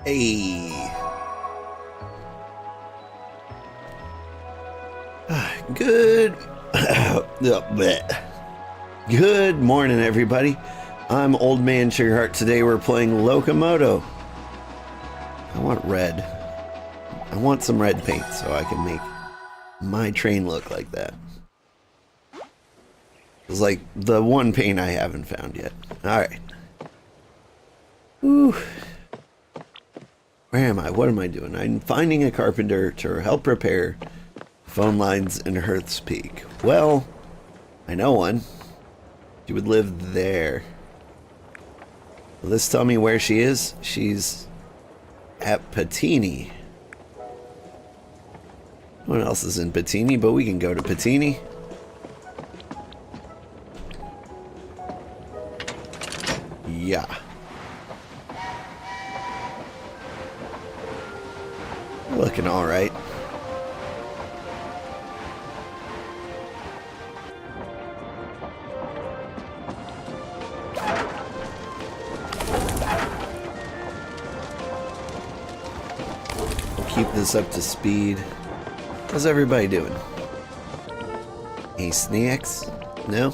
Hey. Good. Good morning, everybody. I'm Old Man Sugarheart. Today we're playing Locomoto. I want red. I want some red paint so I can make my train look like that. It's like the one paint I haven't found yet. Alright. Whew. Where am I? What am I doing? I'm finding a carpenter to help repair phone lines in Hearth's Peak. Well, I know one. She would live there. Will this tell me where she is? She's at Patini. No one else is in Patini, but we can go to Patini. Yeah. Looking all right. We'll keep this up to speed. How's everybody doing? Any snacks? No?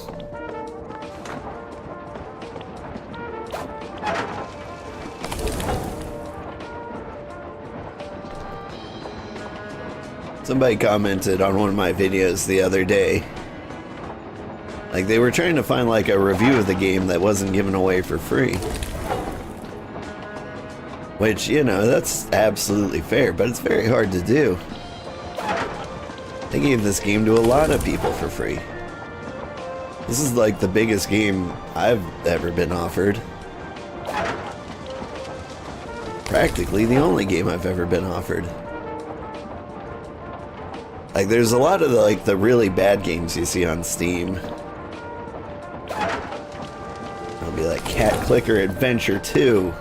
Somebody commented on one of my videos the other day. Like they were trying to find like a review of the game that wasn't given away for free. Which, you know, that's absolutely fair, but it's very hard to do. They gave this game to a lot of people for free. This is like the biggest game I've ever been offered. Practically the only game I've ever been offered. Like, there's a lot of the really bad games you see on Steam. It'll be like Cat Clicker Adventure 2.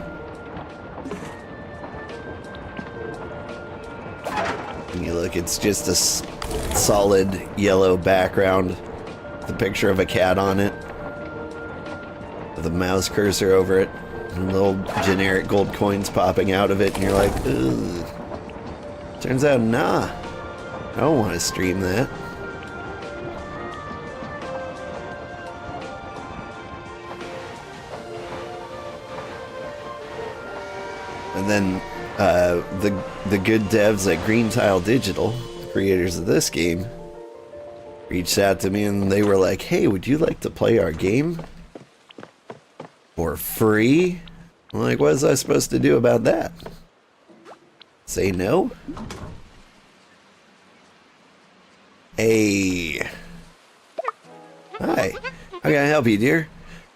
And you look, it's just a solid yellow background with a picture of a cat on it. With a mouse cursor over it. And little generic gold coins popping out of it. And you're like, ugh. Turns out, nah. I don't want to stream that. And then the good devs at Green Tile Digital, the creators of this game, reached out to me and they were like, "Hey, would you like to play our game for free?" I'm like, "What was I supposed to do about that? Say no?" Hey. Hi. How can I help you, dear?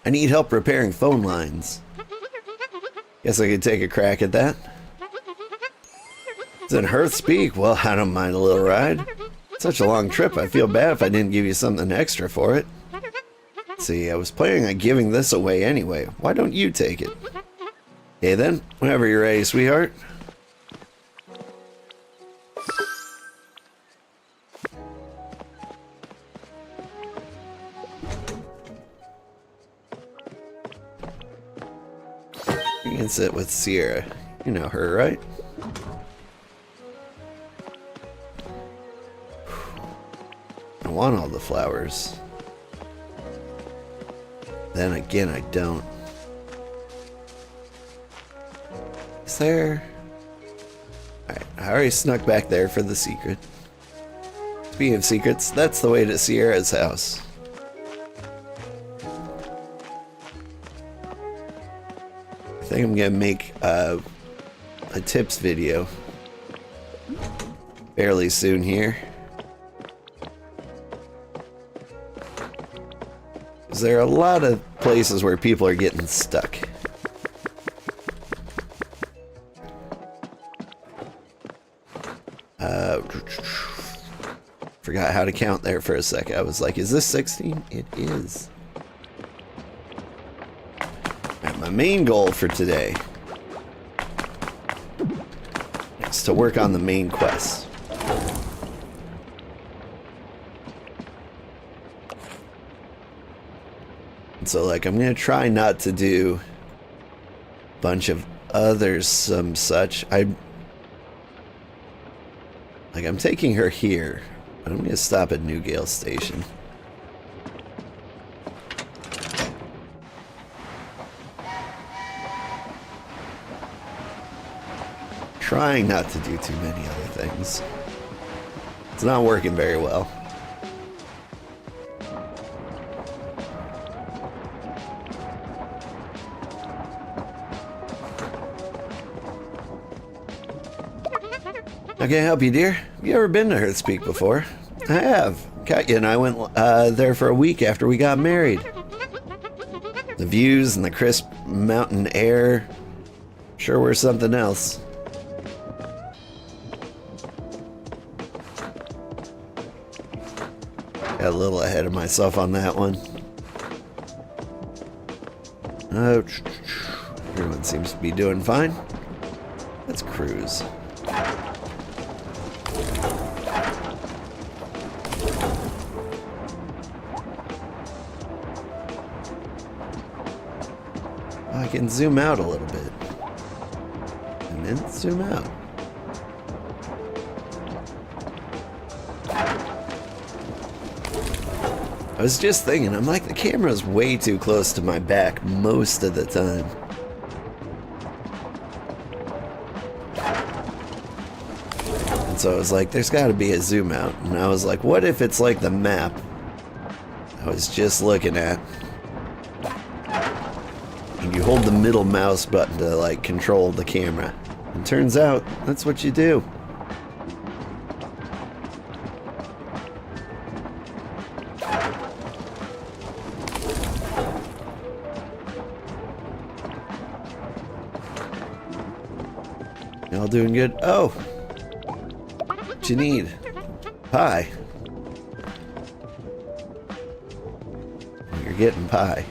I need help repairing phone lines. Guess I could take a crack at that. It's in Hearth's Peak. Well, I don't mind a little ride. It's such a long trip. I feel bad if I didn't give you something extra for it. See, I was planning on giving this away anyway. Why don't you take it? Okay then, whenever you're ready, sweetheart. You can sit with Sierra. You know her, right? I want all the flowers. Then again, I don't. Is there... Alright, I already snuck back there for the secret. Speaking of secrets, that's the way to Sierra's house. I think I'm gonna make a tips video fairly soon here. Because there are a lot of places where people are getting stuck. Forgot how to count there for a second. I was like, is this 16? It is. My main goal for today is to work on the main quest. And so, like, I'm gonna try not to do a bunch of others some such. I'm taking her here, but I'm gonna stop at Newgale Station. Trying not to do too many other things. It's not working very well. How can I help you, dear? Have you ever been to Hearth Peak before? I have. Katja and I went there for a week after we got married. The views and the crisp mountain air sure were something else. Got a little ahead of myself on that one. Oh, everyone seems to be doing fine. Let's cruise. I can zoom out a little bit. And then zoom out. I was just thinking, I'm like, the camera's way too close to my back most of the time. And so I was like, there's gotta be a zoom out. And I was like, what if it's like the map I was just looking at? And you hold the middle mouse button to like control the camera. And turns out, that's what you do. Y'all doing good? Oh! What you need? Pie. You're getting pie.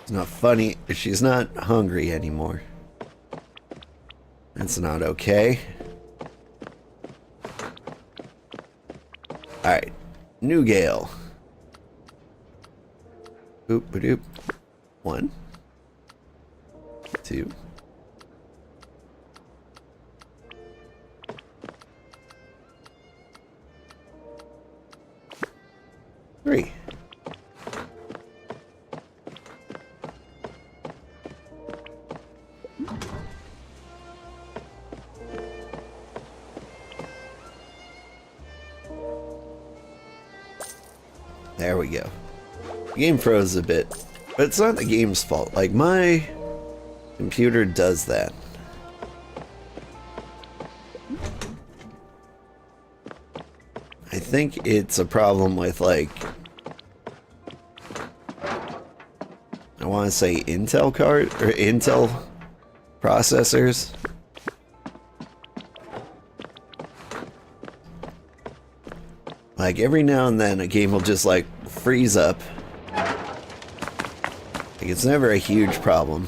It's not funny. She's not hungry anymore. That's not okay. Alright. Newgale. Boop ba doop. 1. 2. 3. There we go. The game froze a bit, but it's not the game's fault. Like, my computer does that. I think it's a problem with, like, I want to say Intel card or Intel processors. Like, every now and then a game will just like freeze up. Like, it's never a huge problem,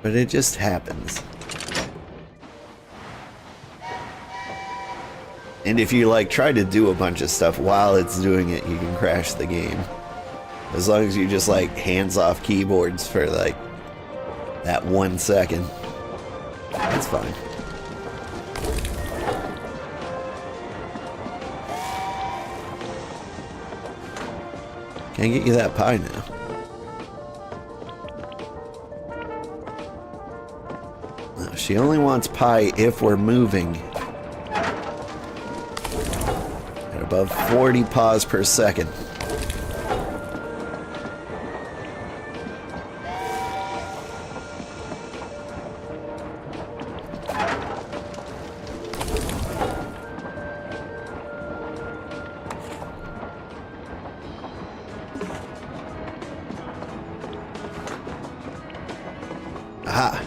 but it just happens. And if you like try to do a bunch of stuff while it's doing it, you can crash the game. As long as you just like hands off keyboards for like that 1 second. That's fine. Can't get you that pie now. No, she only wants pie if we're moving at above 40 paws per second. Aha.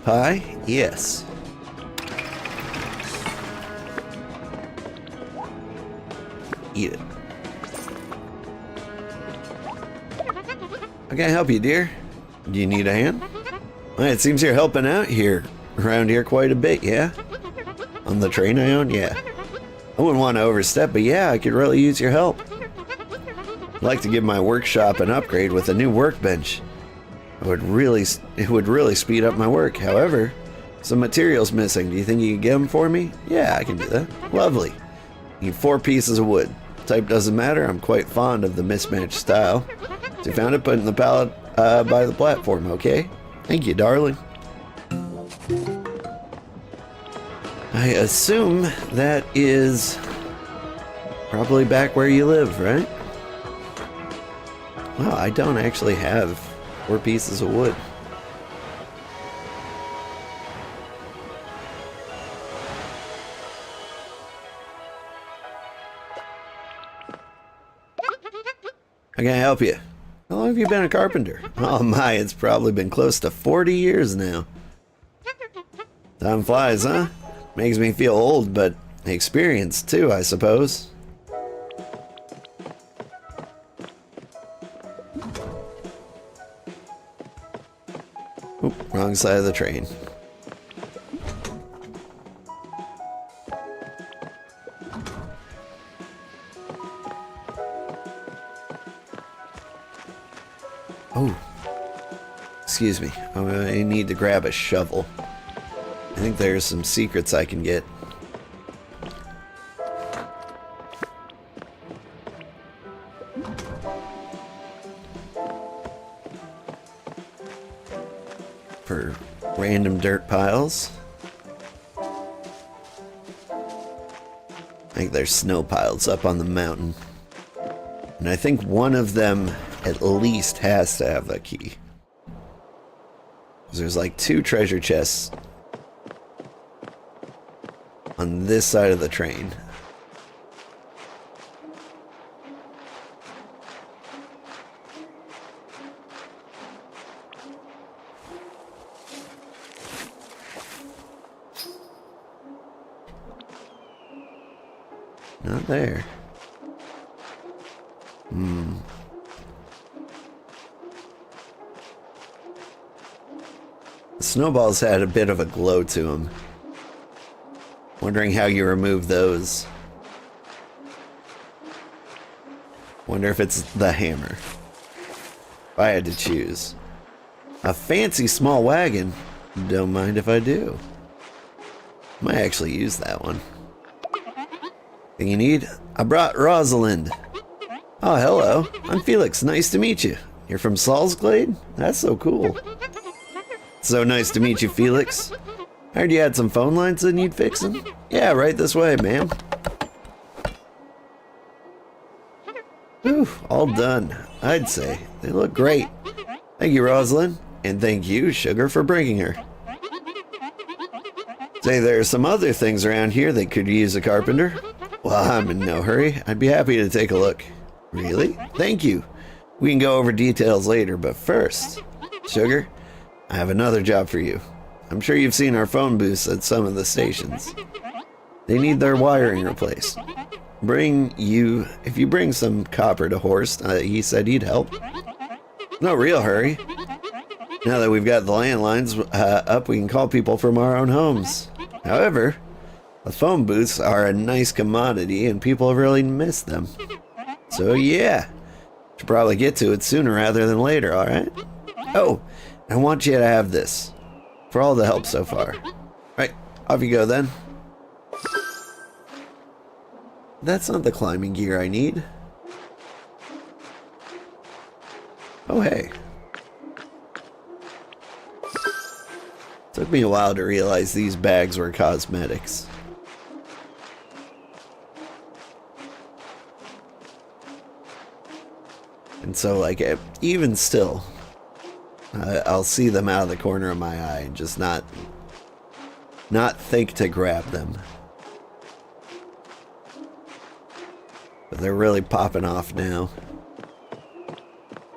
Pie? Yes. Eat it. How can I help you, dear? Do you need a hand? Well, it seems you're helping out around here quite a bit, yeah? On the train I own, yeah. I wouldn't want to overstep, but yeah, I could really use your help. I'd like to give my workshop an upgrade with a new workbench. It would really speed up my work. However, some material's missing. Do you think you can get them for me? Yeah, I can do that. Lovely. Need 4 pieces of wood. Type doesn't matter. I'm quite fond of the mismatched style. So you found it, put it in the pallet by the platform, okay? Thank you, darling. I assume that is probably back where you live, right? Well, I don't actually have 4 pieces of wood. How can I help you? How long have you been a carpenter? Oh my, it's probably been close to 40 years now. Time flies, huh? Makes me feel old, but experienced too, I suppose. Oop, wrong side of the train. Oh, excuse me. I need to grab a shovel. I think there's some secrets I can get. For random dirt piles. I think there's snow piles up on the mountain. And I think one of them at least has to have a key. There's like 2 treasure chests on this side of the train. Not there. The snowballs had a bit of a glow to them. Wondering how you remove those. Wonder if it's the hammer. If I had to choose. A fancy small wagon? Don't mind if I do. Might actually use that one. Thing you need? I brought Rosalind. Oh, hello. I'm Felix. Nice to meet you. You're from Salsglade? That's so cool. So nice to meet you, Felix. I heard you had some phone lines that need fixing. Yeah, right this way, ma'am. Whew, all done, I'd say. They look great. Thank you, Rosalind. And thank you, Sugar, for bringing her. Say, there are some other things around here that could use a carpenter. Well, I'm in no hurry. I'd be happy to take a look. Really? Thank you. We can go over details later, but first, Sugar, I have another job for you. I'm sure you've seen our phone booths at some of the stations. They need their wiring replaced. If you bring some copper to Hearth, he said he'd help. No real hurry. Now that we've got the landlines up, we can call people from our own homes. However, the phone booths are a nice commodity and people have really missed them. So yeah, should probably get to it sooner rather than later, alright? Oh, I want you to have this. For all the help so far. Right, off you go then. That's not the climbing gear I need. Oh hey. Took me a while to realize these bags were cosmetics. And so, like, even still, I'll see them out of the corner of my eye and just not think to grab them. But they're really popping off now.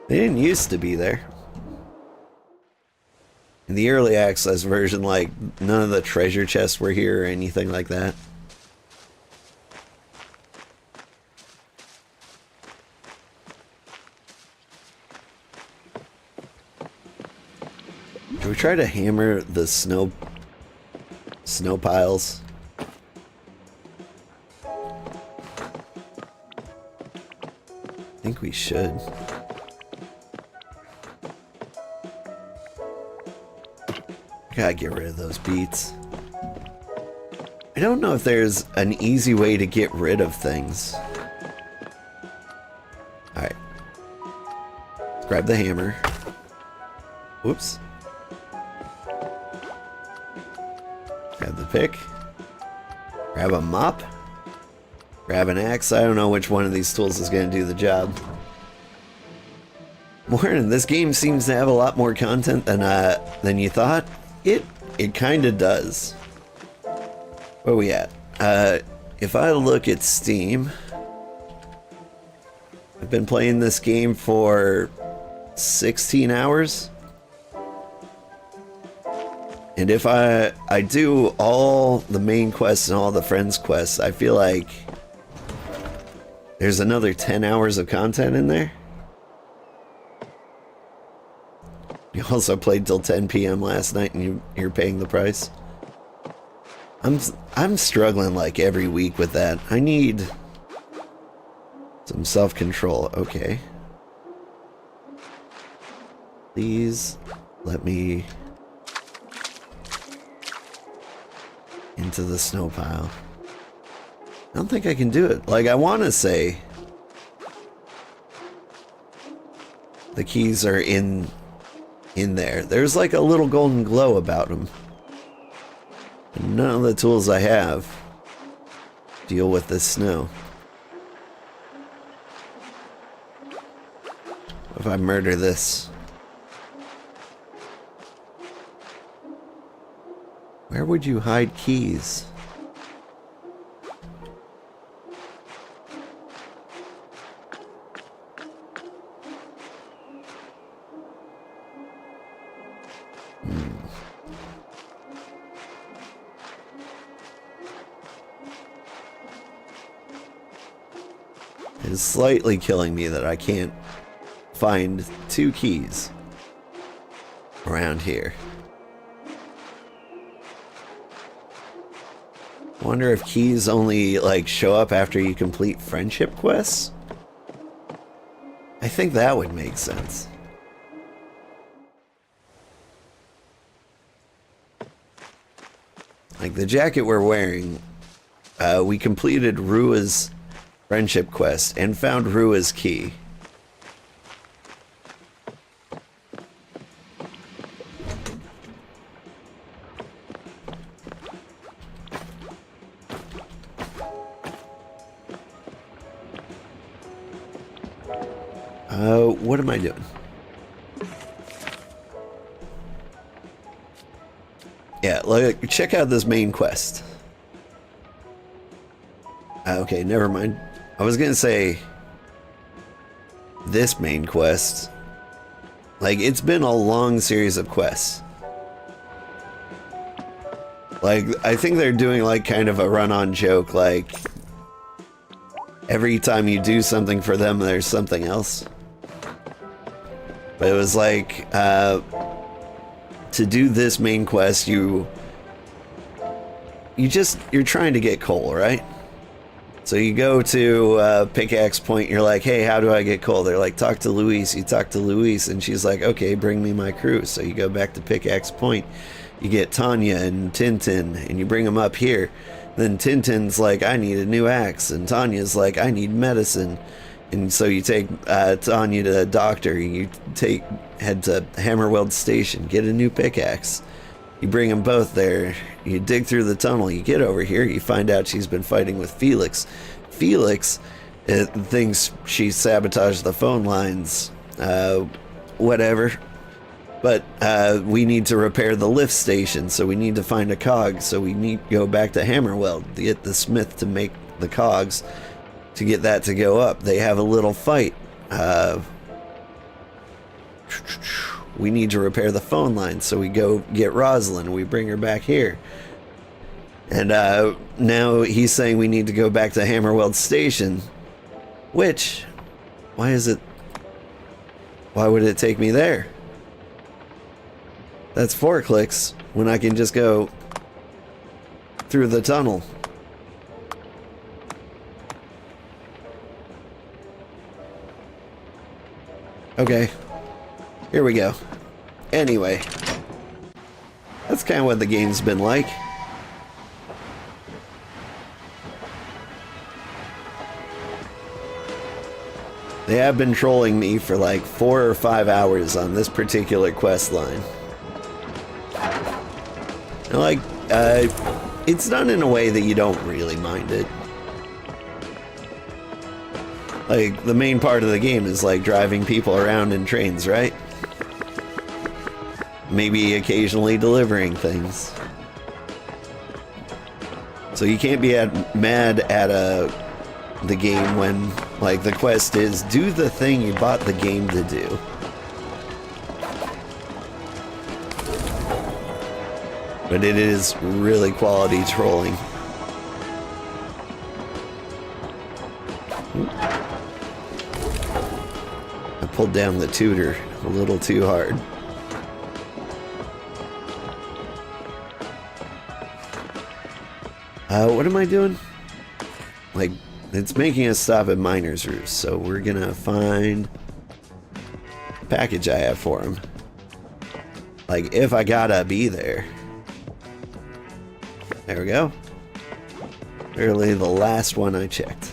They didn't used to be there. In the early access version, like, none of the treasure chests were here or anything like that. Should we try to hammer the snow piles? I think we should. Gotta get rid of those beets. I don't know if there's an easy way to get rid of things. Alright. Grab the hammer. Whoops. Grab the pick. Grab a mop. Grab an axe. I don't know which one of these tools is going to do the job. Morning. This game seems to have a lot more content than you thought. It kind of does. Where are we at? If I look at Steam, I've been playing this game for 16 hours. And if I do all the main quests and all the friends quests, I feel like there's another 10 hours of content in there. You also played till 10 p.m. last night and you're paying the price. I'm struggling like every week with that. I need some self-control. Okay. Please let me into the snow pile. I don't think I can do it. Like, I want to say the keys are in there. There's like a little golden glow about them. And none of the tools I have deal with this snow. If I murder this, where would you hide keys? It's slightly killing me that I can't find 2 keys around here. Wonder if keys only like show up after you complete friendship quests? I think that would make sense. Like the jacket we're wearing, we completed Rua's friendship quest and found Rua's key. What am I doing? Yeah, like, check out this main quest. Okay, never mind. I was gonna say this main quest. Like, it's been a long series of quests. Like, I think they're doing like kind of a run-on joke, like every time you do something for them, there's something else. But it was like, to do this main quest, you're trying to get coal, right? So you go to Pickaxe Point, you're like, hey, how do I get coal? They're like, talk to Louise. You talk to Louise, and she's like, okay, bring me my crew. So you go back to Pickaxe Point, you get Tanya and Tintin, and you bring them up here. Then Tintin's like, I need a new axe, and Tanya's like, I need medicine. And so you take Tanya to the doctor, you head to Hammerweld Station, get a new pickaxe. You bring them both there, you dig through the tunnel, you get over here, you find out she's been fighting with Felix. Felix thinks she sabotaged the phone lines, whatever. But we need to repair the lift station, so we need to find a cog, so we need to go back to Hammerweld to get the smith to make the cogs, to get that to go up. They have a little fight. We need to repair the phone line, so we go get Rosalind. We bring her back here. And now he's saying we need to go back to Hammerweld Station. Which, why would it take me there? That's 4 clicks when I can just go through the tunnel. Okay, here we go. Anyway, that's kind of what the game's been like. They have been trolling me for like 4 or 5 hours on this particular quest line. And like, it's done in a way that you don't really mind it. Like, the main part of the game is like driving people around in trains, right? Maybe occasionally delivering things. So you can't be mad at the game when, like, the quest is do the thing you bought the game to do. But it is really quality trolling. I pulled down the tutor a little too hard. What am I doing? Like, it's making us stop at Miner's Roost, so we're gonna find the package I have for him. Like, if I gotta be there. There we go. Literally the last one I checked.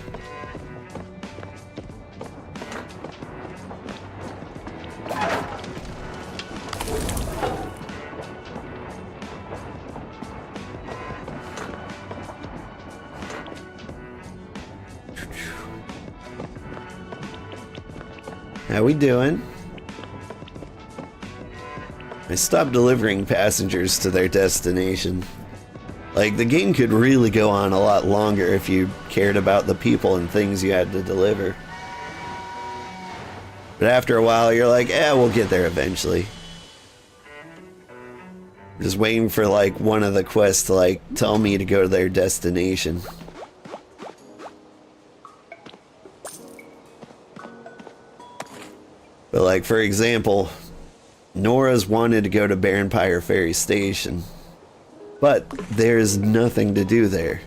How we doing? I stopped delivering passengers to their destination. Like, the game could really go on a lot longer if you cared about the people and things you had to deliver. But after a while, you're like, we'll get there eventually. Just waiting for, like, one of the quests to, like, tell me to go to their destination. But, like, for example, Nora's wanted to go to Baronpire Ferry Station. But there's nothing to do there.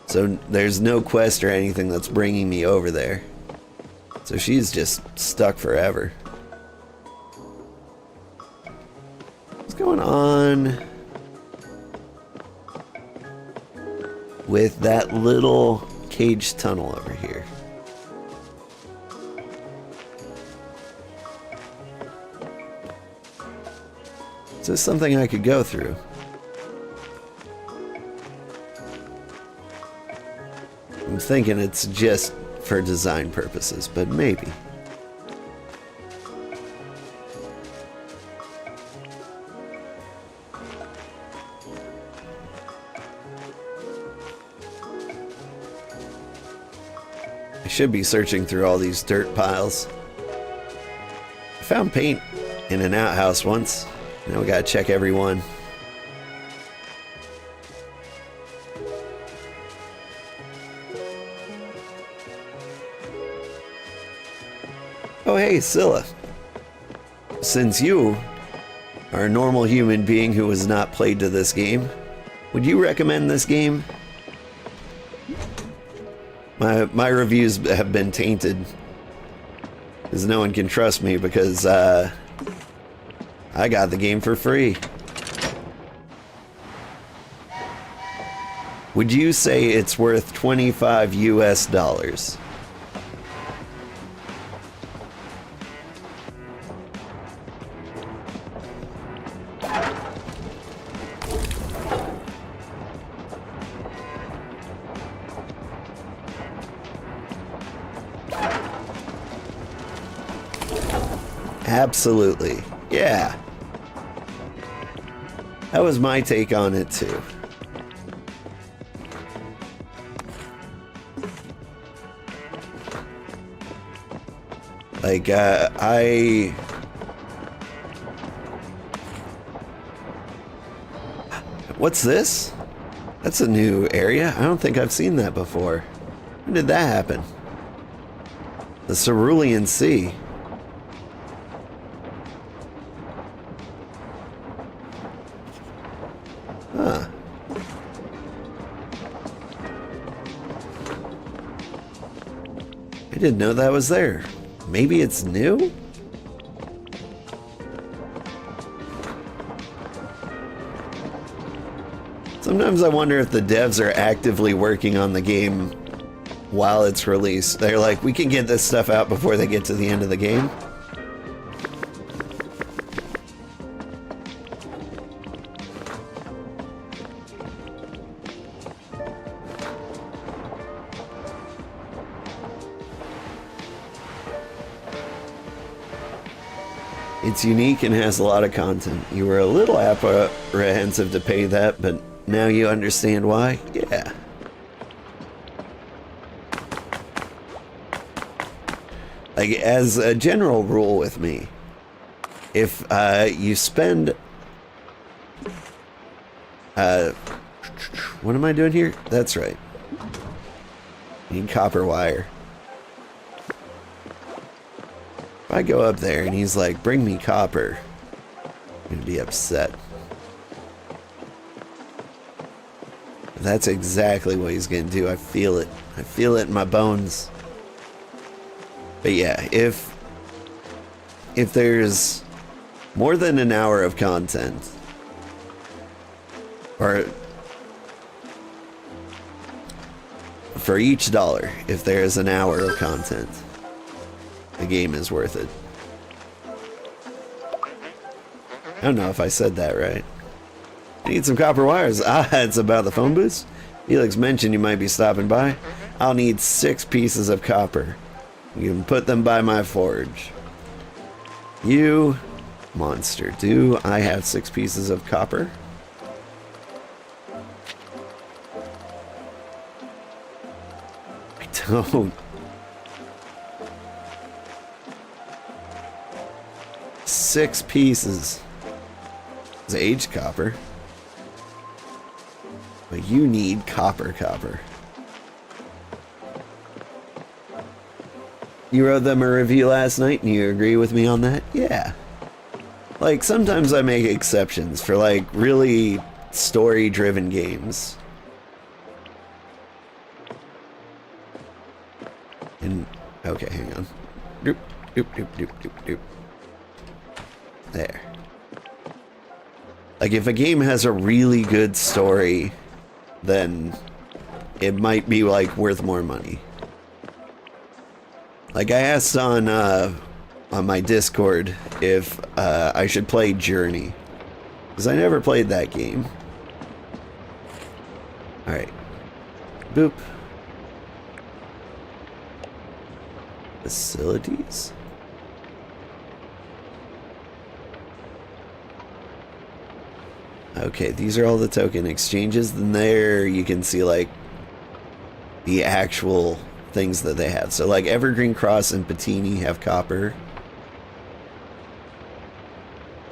So there's no quest or anything that's bringing me over there. So she's just stuck forever. What's going on with that little cage tunnel over here? Is this something I could go through? I'm thinking it's just for design purposes, but maybe. I should be searching through all these dirt piles. I found paint in an outhouse once. Now we gotta check every one. Oh hey, Scylla. Since you are a normal human being who has not played to this game, would you recommend this game? My reviews have been tainted because no one can trust me because I got the game for free. Would you say it's worth $25 US? Absolutely. Yeah. That was my take on it too. Like, what's this? That's a new area. I don't think I've seen that before. When did that happen? The Cerulean Sea. I didn't know that was there. Maybe it's new? Sometimes I wonder if the devs are actively working on the game while it's released. They're like, we can get this stuff out before they get to the end of the game. It's unique and has a lot of content. You were a little apprehensive to pay that, but now you understand why? Yeah. Like, as a general rule with me, if you spend... what am I doing here? That's right. Need copper wire. If I go up there and he's like, bring me copper, I'm gonna be upset. That's exactly what he's gonna do. I feel it. I feel it in my bones. But yeah, if there's more than an hour of content, or for each dollar, if there's an hour of content, the game is worth it. I don't know if I said that right. I need some copper wires. Ah, it's about the phone booths. Felix mentioned you might be stopping by. I'll need 6 pieces of copper. You can put them by my forge. You monster. Do I have 6 pieces of copper? I don't. 6 pieces. It's aged copper. But you need copper. You wrote them a review last night and you agree with me on that? Yeah. Like, sometimes I make exceptions for, like, really story-driven games. And, okay, hang on. Doop, doop, doop, doop, doop, doop. There. Like, if a game has a really good story, then it might be, like, worth more money. Like, I asked on my Discord if I should play Journey, because I never played that game. Alright. Boop. Facilities? Okay, these are all the token exchanges. Then there you can see, like, the actual things that they have. So, like, Evergreen Cross and Patini have copper.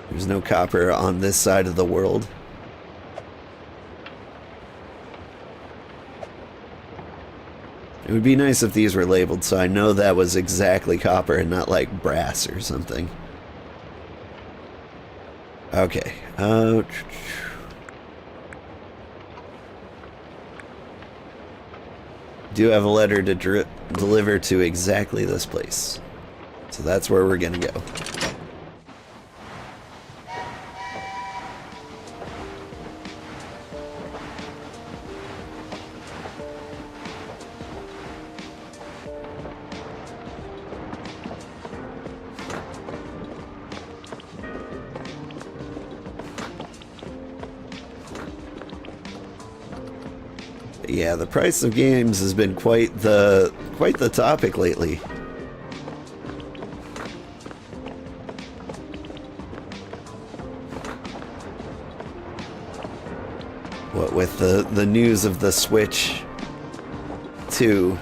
There's no copper on this side of the world. It would be nice if these were labeled so I know that was exactly copper and not, like, brass or something. Okay. Do have a letter to deliver to exactly this place. So that's where we're gonna go. Yeah, the price of games has been quite the topic lately. What with the news of the Switch 2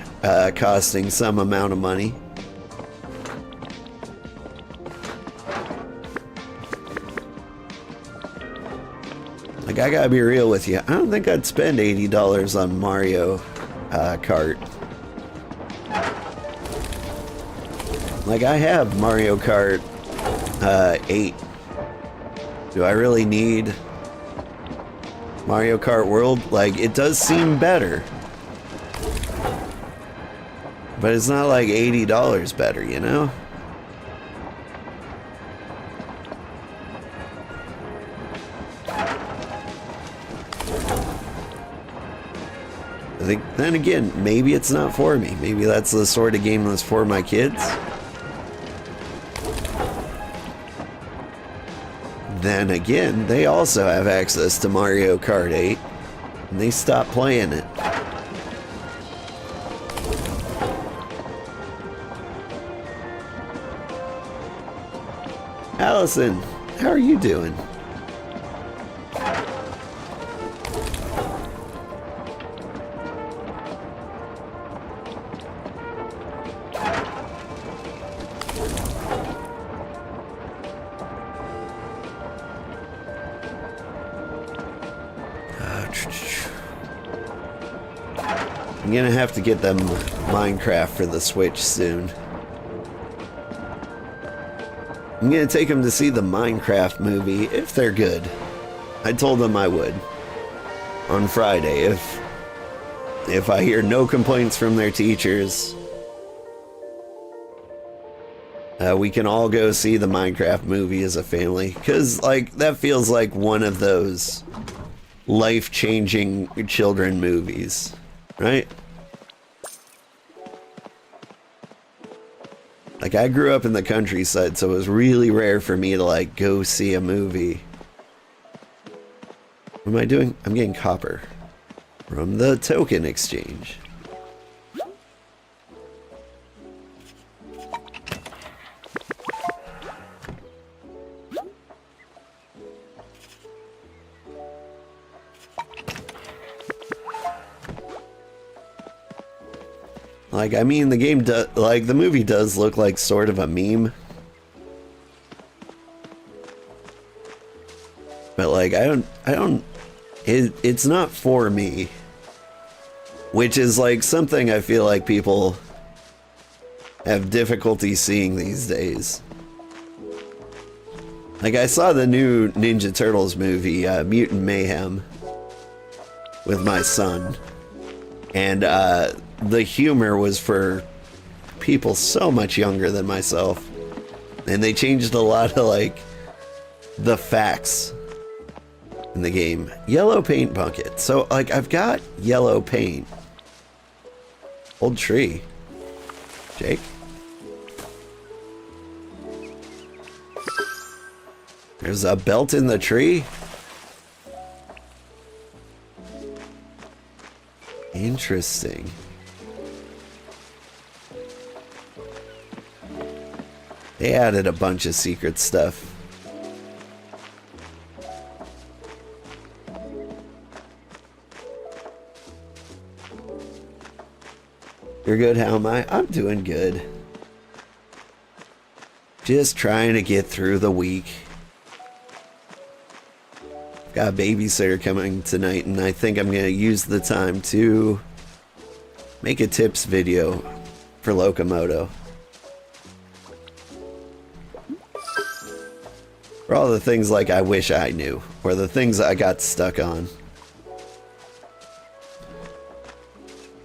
costing some amount of money. Like, I gotta be real with you. I don't think I'd spend $80 on Mario Kart. Like, I have Mario Kart 8. Do I really need Mario Kart World? Like, it does seem better. But it's not like $80 better, you know? I think, then again, maybe it's not for me. Maybe that's the sort of game that's for my kids. Then again, they also have access to Mario Kart 8, and they stopped playing it. Allison, how are you doing? I'm gonna have to get them Minecraft for the Switch soon. I'm gonna take them to see the Minecraft movie if they're good. I told them I would on Friday if I hear no complaints from their teachers. We can all go see the Minecraft movie as a family, because like that feels like one of those life-changing children movies, right? Like, I grew up in the countryside, so it was really rare for me to, like, go see a movie. What am I doing? I'm getting copper from the token exchange. Like, I mean, the game does, like, the movie does look like sort of a meme. But, like, it's not for me. Which is, like, something I feel like people have difficulty seeing these days. Like, I saw the new Ninja Turtles movie, Mutant Mayhem, with my son. And, the humor was for people so much younger than myself. And they changed a lot of, like, the facts in the game. Yellow paint bucket. So, like, I've got yellow paint. Old tree. Jake? There's a belt in the tree? Interesting. They added a bunch of secret stuff. You're good, how am I? I'm doing good. Just trying to get through the week. Got a babysitter coming tonight, and I think I'm going to use the time to make a tips video for Locomoto. For all the things like I wish I knew, or the things I got stuck on.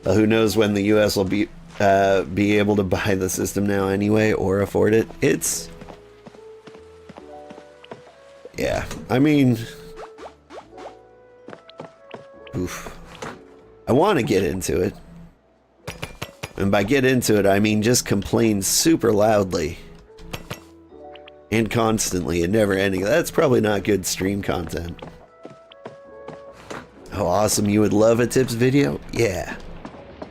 But who knows when the US will be able to buy the system now anyway, or afford it. It's... yeah, I mean... oof. I want to get into it. And by get into it, I mean just complain super loudly. And constantly and never ending. That's probably not good stream content. Oh, awesome. You would love a tips video? Yeah.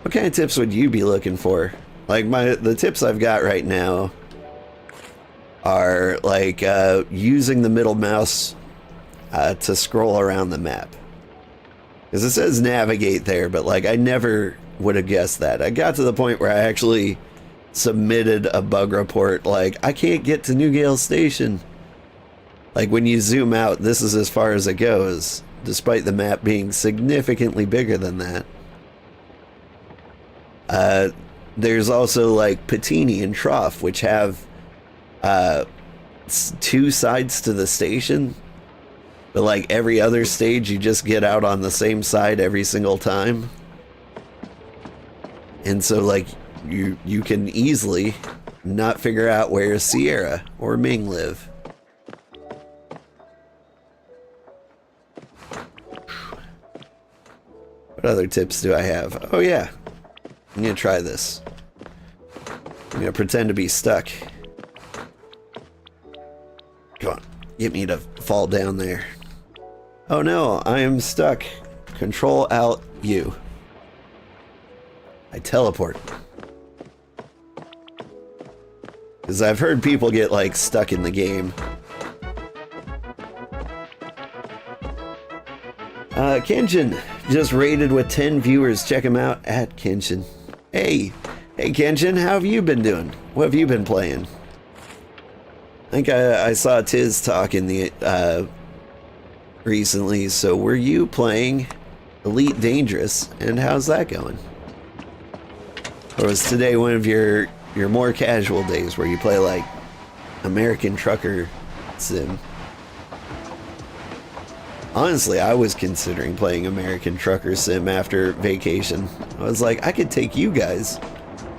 What kind of tips would you be looking for? Like, the tips I've got right now are, like, using the middle mouse to scroll around the map. Because it says navigate there, but, like, I never would have guessed that. I got to the point where I actually submitted a bug report, like, I can't get to Newgale Station. Like, when you zoom out, this is as far as it goes, despite the map being significantly bigger than that. There's also, like, Patini and Trough, which have two sides to the station, but, like, every other stage you just get out on the same side every single time. And so, like, you can easily not figure out where Sierra or Ming live. What other tips do I have? Oh yeah, I'm gonna try this. I'm gonna pretend to be stuck. Come on, get me to fall down there. Oh no, I am stuck. Control Alt U. I teleport. Because I've heard people get like stuck in the game. Kenshin just rated with 10 viewers. Check him out at Kenshin. Hey Kenshin, how have you been doing? What have you been playing? I think I saw Tiz talk in the recently. So were you playing Elite Dangerous, and how's that going? Or was today one of your more casual days where you play like American Trucker Sim? Honestly, I was considering playing American Trucker Sim after vacation. I was like, I could take you guys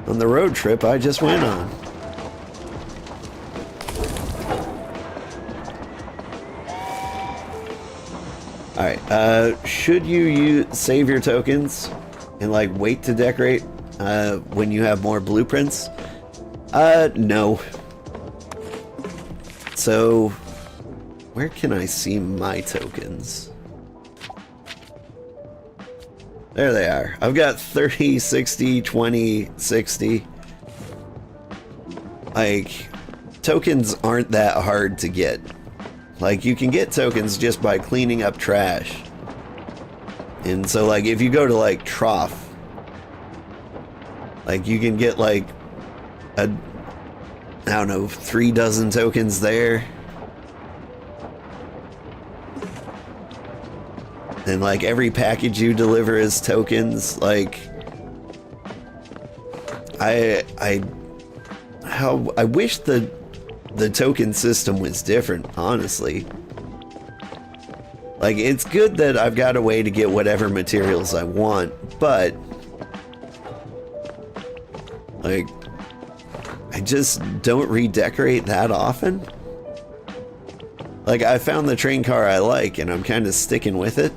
on the road trip I just went on. Alright, should you save your tokens and like wait to decorate when you have more blueprints? No. So, where can I see my tokens? There they are. I've got 30, 60, 20, 60. Like, tokens aren't that hard to get. Like, you can get tokens just by cleaning up trash. And so, like, if you go to, like, Trough, like, you can get, like, I don't know, 3 dozen tokens there. And like every package you deliver is tokens. Like I wish the token system was different, honestly. Like, it's good that I've got a way to get whatever materials I want, but like I just don't redecorate that often. Like, I found the train car I like and I'm kind of sticking with it.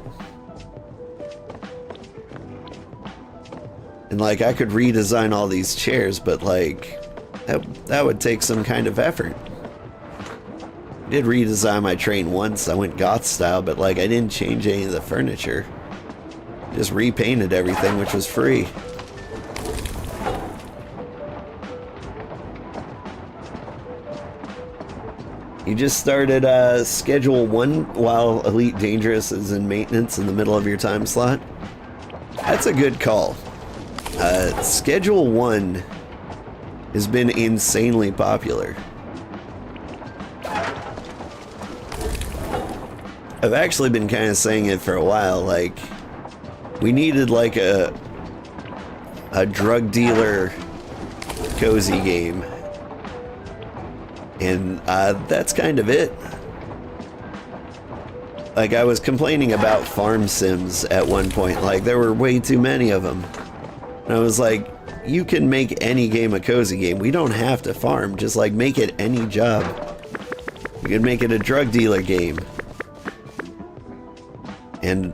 And like, I could redesign all these chairs, but like, that would take some kind of effort. I did redesign my train once. I went goth style, but like, I didn't change any of the furniture. Just repainted everything, which was free. You just started Schedule 1 while Elite Dangerous is in maintenance in the middle of your time slot? That's a good call. Schedule 1 has been insanely popular. I've actually been kind of saying it for a while, like, we needed like a drug dealer cozy game. And that's kind of it. Like, I was complaining about farm sims at one point, like there were way too many of them. And I was like, you can make any game a cozy game. We don't have to farm, just like make it any job. You can make it a drug dealer game. And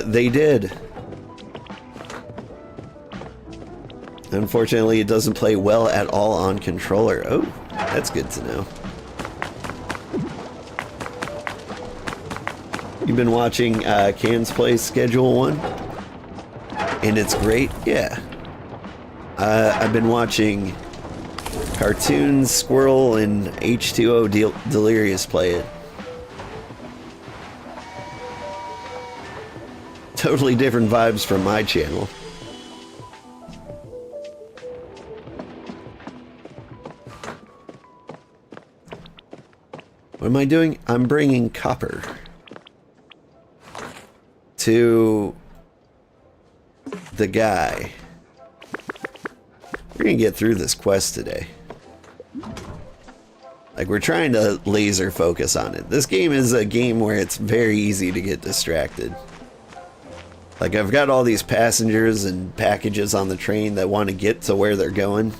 they did. Unfortunately, it doesn't play well at all on controller. Oh, that's good to know. You've been watching Can's play Schedule 1? And it's great? Yeah. I've been watching Cartoons, Squirrel, and H2O Delirious play it. Totally different vibes from my channel. What am I doing? I'm bringing copper to the guy. We're gonna get through this quest today. Like, we're trying to laser focus on it. This game is a game where it's very easy to get distracted. Like, I've got all these passengers and packages on the train that want to get to where they're going.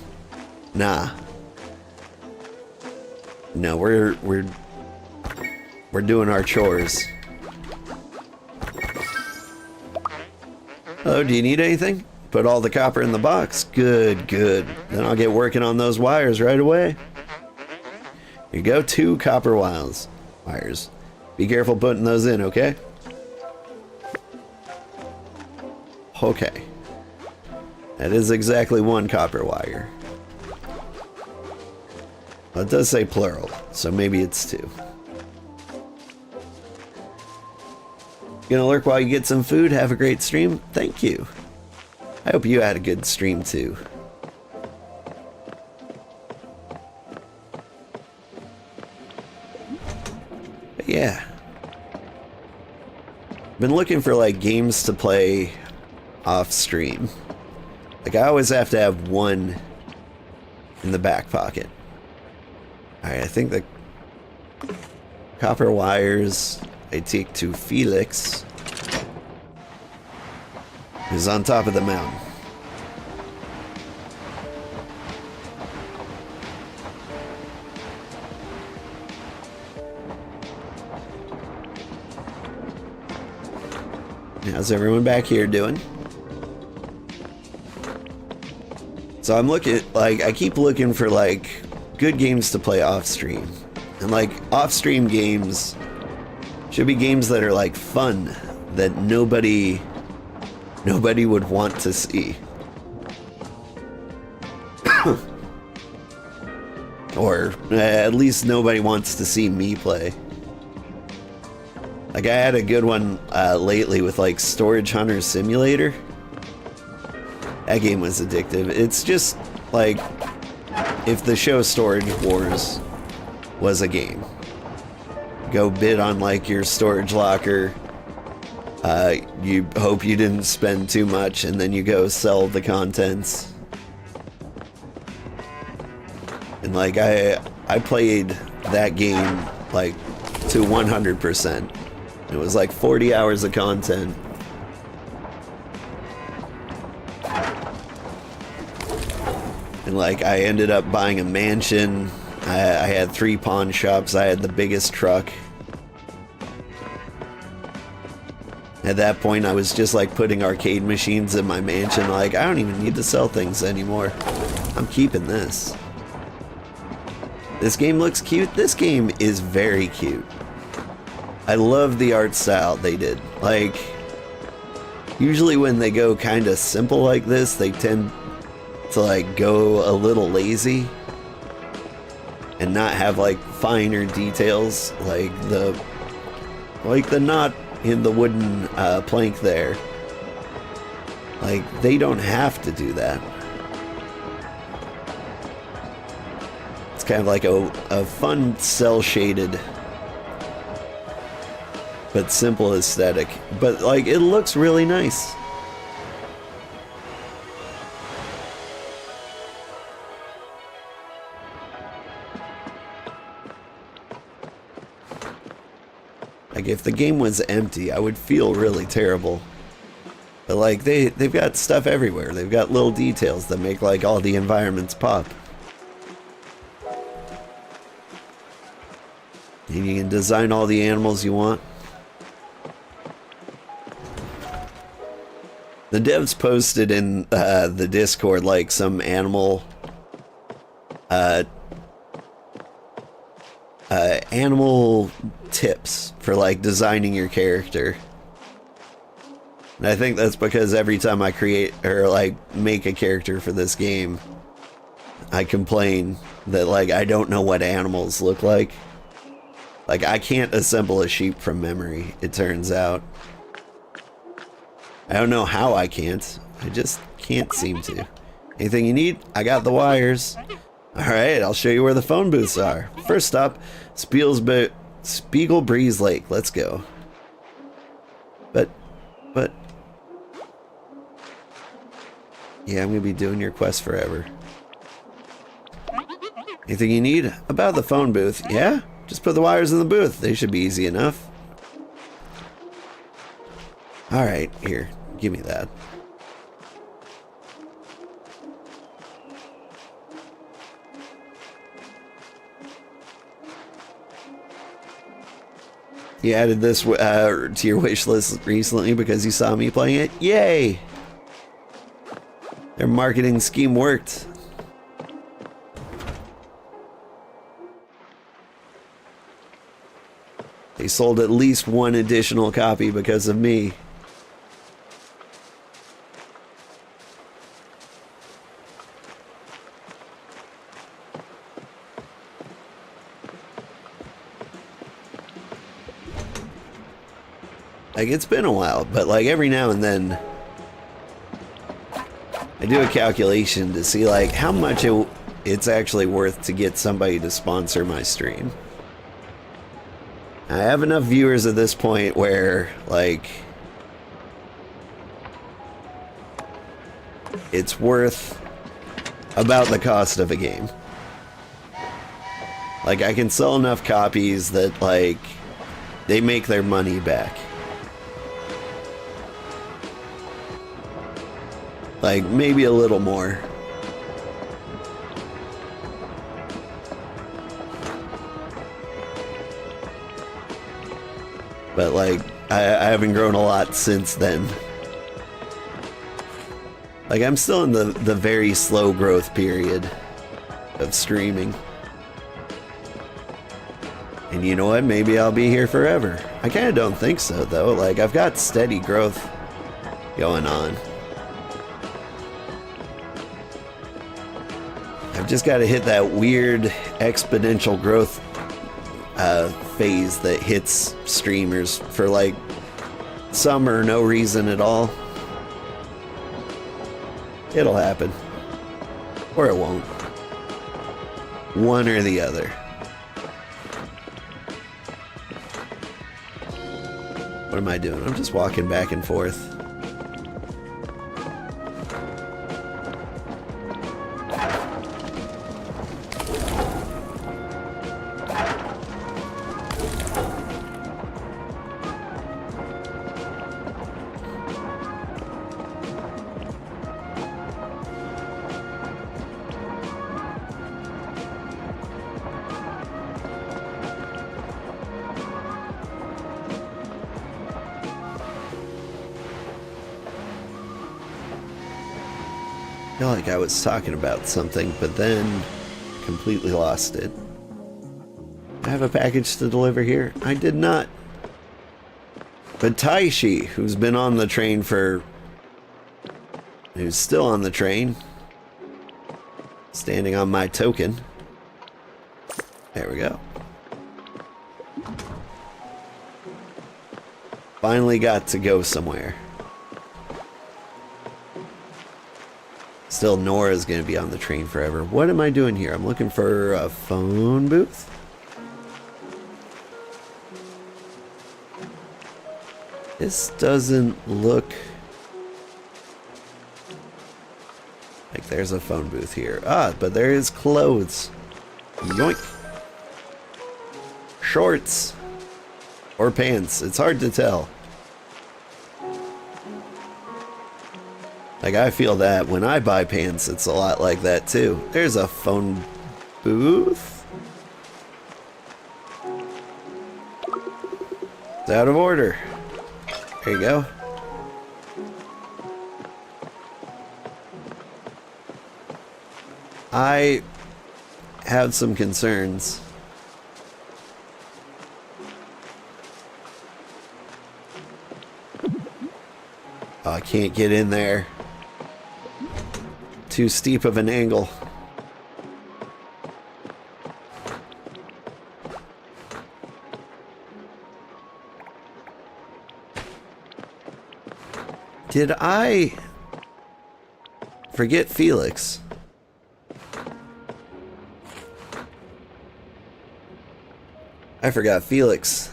Nah. No, we're doing our chores. Oh, do you need anything? Put all the copper in the box. Good, good. Then I'll get working on those wires right away. Here you go, 2 copper wires. Be careful putting those in, okay? Okay. That is exactly 1 copper wire. Well, it does say plural, so maybe it's 2. Gonna lurk while you get some food. Have a great stream. Thank you. I hope you had a good stream too. But yeah. Been looking for like games to play off stream. Like I always have to have one in the back pocket. Alright, I think the copper wires I take to Felix is on top of the mountain. How's everyone back here doing? So I'm looking, like, I keep looking for like good games to play off stream. And like off stream games should be games that are like fun, that nobody would want to see. Or at least nobody wants to see me play. Like I had a good one lately with like Storage Hunter Simulator. That game was addictive. It's just like if the show Storage Wars was a game. Go bid on like your storage locker. You hope you didn't spend too much, and then you go sell the contents. And like I played that game like to 100%. It was like 40 hours of content. And like I ended up buying a mansion. I had 3 pawn shops. I had the biggest truck. At that point, I was just like putting arcade machines in my mansion. Like, I don't even need to sell things anymore. I'm keeping this. This game looks cute. This game is very cute. I love the art style they did. Like, usually when they go kind of simple like this, they tend to like go a little lazy and not have like finer details, like the knot in the wooden plank there. Like they don't have to do that. It's kind of like a fun cell shaded but simple aesthetic, but like it looks really nice. Like if the game was empty, I would feel really terrible. But like they've got stuff everywhere. They've got little details that make like all the environments pop. And you can design all the animals you want. The devs posted in the Discord like some animal animal tips for like designing your character. And I think that's because every time I create or like make a character for this game, I complain that like I don't know what animals look like. Like I can't assemble a sheep from memory, it turns out. I don't know how I can't. I just can't seem to. Anything you need? I got the wires. Alright, I'll show you where the phone booths are. First stop, Spiegel Breeze Lake. Let's go. But... yeah, I'm gonna be doing your quest forever. Anything you need? About the phone booth. Yeah? Just put the wires in the booth. They should be easy enough. Alright, here. Give me that. You added this to your wish list recently because you saw me playing it? Yay! Their marketing scheme worked. They sold at least one additional copy because of me. Like, it's been a while, but like every now and then I do a calculation to see like how much it's actually worth to get somebody to sponsor my stream. I have enough viewers at this point where like it's worth about the cost of a game. Like, I can sell enough copies that like they make their money back. Like, maybe a little more. But, like, I haven't grown a lot since then. Like, I'm still in the very slow growth period of streaming. And you know what? Maybe I'll be here forever. I kind of don't think so, though. Like, I've got steady growth going on. I've just got to hit that weird exponential growth phase that hits streamers for like some or no reason at all. It'll happen. Or it won't. One or the other. What am I doing? I'm just walking back and forth. I feel like I was talking about something, but then completely lost it. I have a package to deliver here. I did not. But Taishi, who's been on the train who's still on the train, standing on my token. There we go. Finally got to go somewhere. Still, Nora's going to be on the train forever. What am I doing here? I'm looking for a phone booth. This doesn't look like there's a phone booth here. Ah, but there is clothes. Yoink. Shorts. Or pants. It's hard to tell. Like, I feel that when I buy pants, it's a lot like that too. There's a phone booth. It's out of order. There you go. I have some concerns. Oh, I can't get in there. Too steep of an angle. Did I forget Felix? I forgot Felix.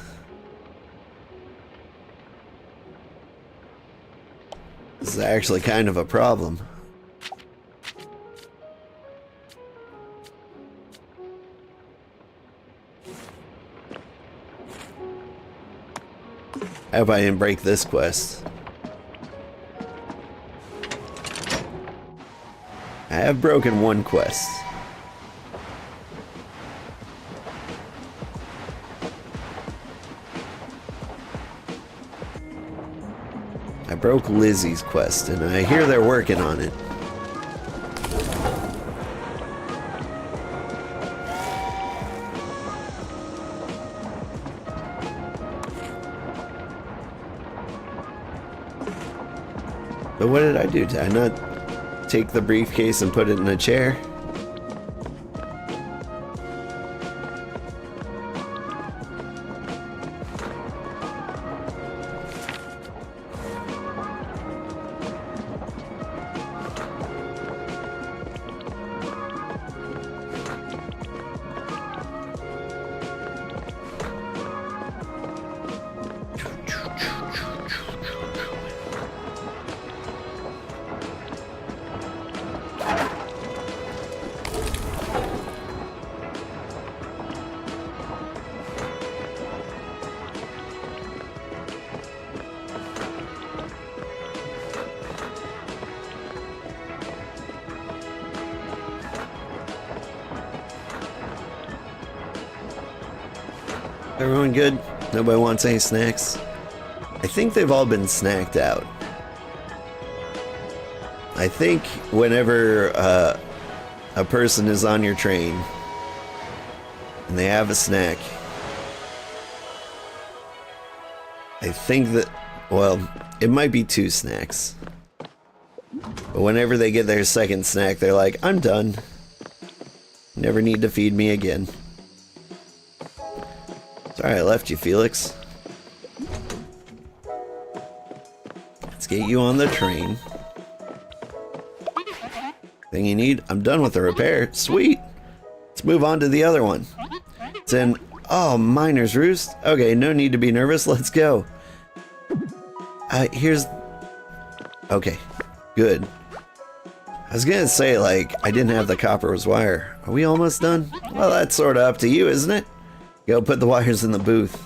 This is actually kind of a problem. I hope I didn't break this quest. I have broken one quest. I broke Lizzie's quest, and I hear they're working on it. But what did I do? Did I not take the briefcase and put it in a chair? Everyone good? Nobody wants any snacks? I think they've all been snacked out. I think whenever a person is on your train and they have a snack, I think that, well, it might be 2 snacks. But whenever they get their second snack, they're like, I'm done. Never need to feed me again. Sorry I left you, Felix. Let's get you on the train. Thing you need? I'm done with the repair. Sweet! Let's move on to the other one. It's in... Oh, Miner's Roost? Okay, no need to be nervous. Let's go. Here's... Okay, good. I was gonna say, like, I didn't have the copper's wire. Are we almost done? Well, that's sort of up to you, isn't it? Go put the wires in the booth.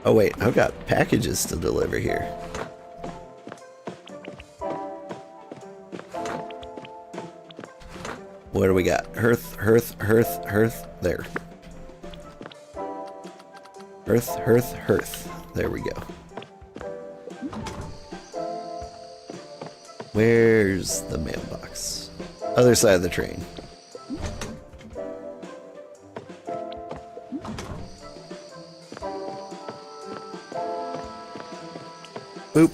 Oh wait, I've got packages to deliver here. What do we got? Hearth. There. Hearth. There we go. Where's the mailbox? Other side of the train. Boop.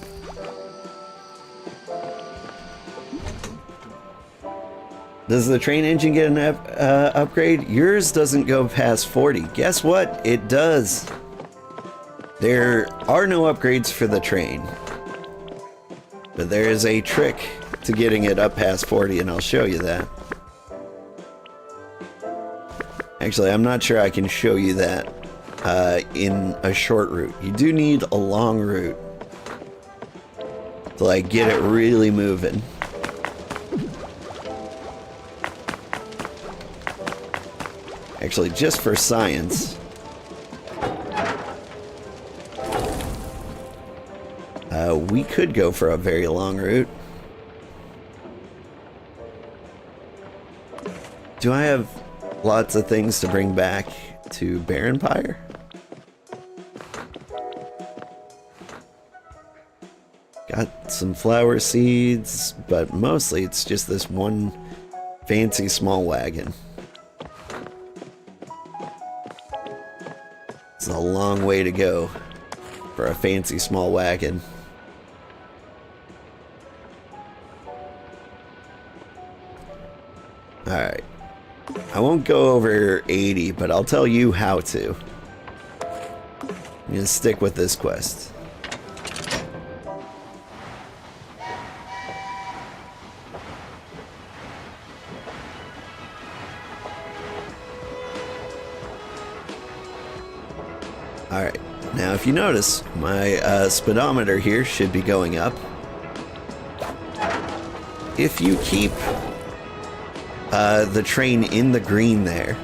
Does the train engine get an upgrade? Yours doesn't go past 40. Guess what? It does. There are no upgrades for the train. But there is a trick to getting it up past 40, and I'll show you that. Actually, I'm not sure I can show you that in a short route. You do need a long route to like get it really moving. Actually, just for science, we could go for a very long route. Do I have lots of things to bring back to Baronpire? Got some flower seeds, but mostly it's just this one fancy small wagon. It's a long way to go for a fancy small wagon. Alright. I won't go over 80, but I'll tell you how to. I'm gonna stick with this quest. Alright, now if you notice, my speedometer here should be going up. If you keep the train in the green there,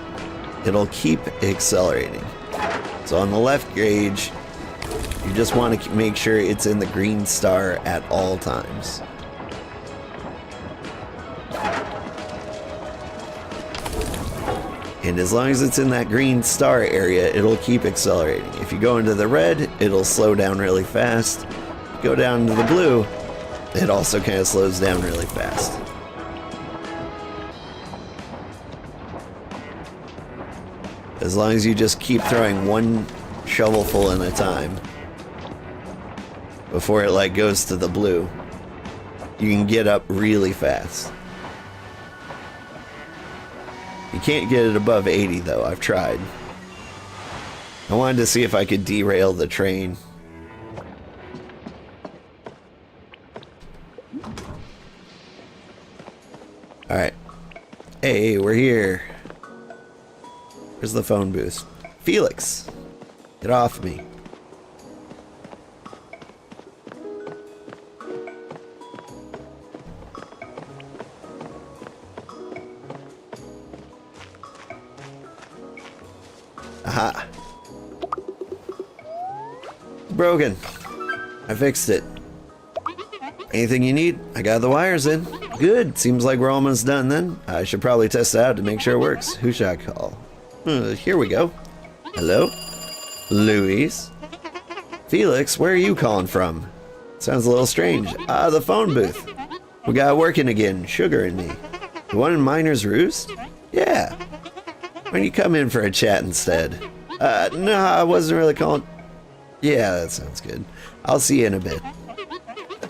it'll keep accelerating. So on the left gauge, you just want to make sure it's in the green star at all times. And as long as it's in that green star area, it'll keep accelerating. If you go into the red, it'll slow down really fast. If you go down to the blue, it also kind of slows down really fast. As long as you just keep throwing one shovelful at a time before it like goes to the blue, you can get up really fast. You can't get it above 80 though, I've tried. I wanted to see if I could derail the train. Alright. Hey, we're here. Where's the phone booth? Felix! Get off me. Aha. Broken. I fixed it. Anything you need? I got the wires in. Good. Seems like we're almost done then. I should probably test it out to make sure it works. Who should I call? Here we go. Hello? Louise? Felix, where are you calling from? Sounds a little strange. Ah, the phone booth. We got it working again. Sugar and me. The one in Miner's Roost? Yeah. Why don't you come in for a chat instead? No, I wasn't really calling. Yeah, that sounds good. I'll see you in a bit.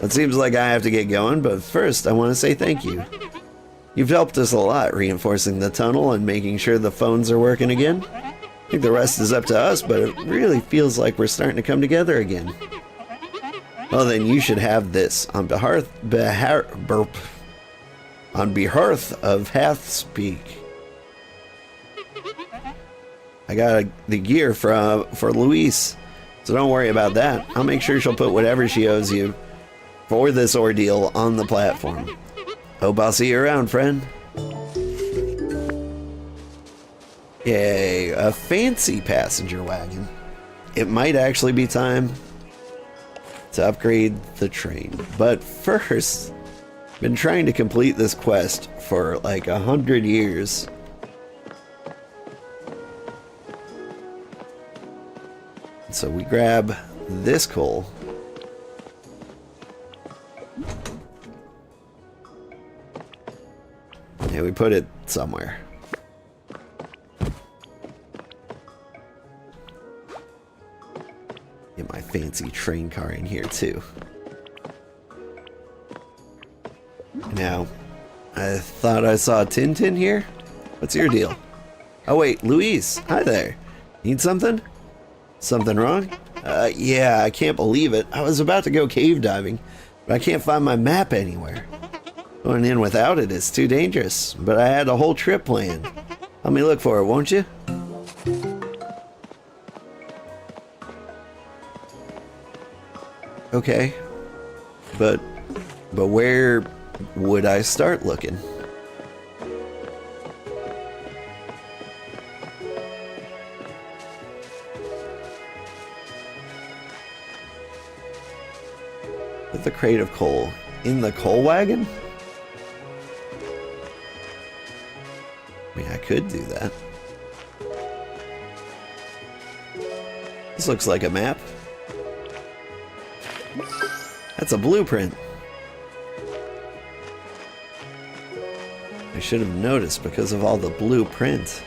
It seems like I have to get going, but first I want to say thank you. You've helped us a lot reinforcing the tunnel and making sure the phones are working again. I think the rest is up to us, but it really feels like we're starting to come together again. Well then, you should have this. On behalf of Hearth Peak. I got the gear for Louise, so don't worry about that. I'll make sure she'll put whatever she owes you for this ordeal on the platform. Hope I'll see you around, friend. Yay, a fancy passenger wagon. It might actually be time to upgrade the train. But first, I've been trying to complete this quest for like 100 years. So we grab this coal. And we put it somewhere. Get my fancy train car in here too. Now, I thought I saw Tintin here. What's your deal? Oh wait, Louise. Hi there. Need something? Something wrong? Yeah, I can't believe it. I was about to go cave diving, but I can't find my map anywhere. Going in without it is too dangerous, but I had a whole trip planned. Help me look for it, won't you? Okay. But where would I start looking? Put the crate of coal in the coal wagon? I mean, I could do that. This looks like a map. That's a blueprint. I should have noticed because of all the blueprint.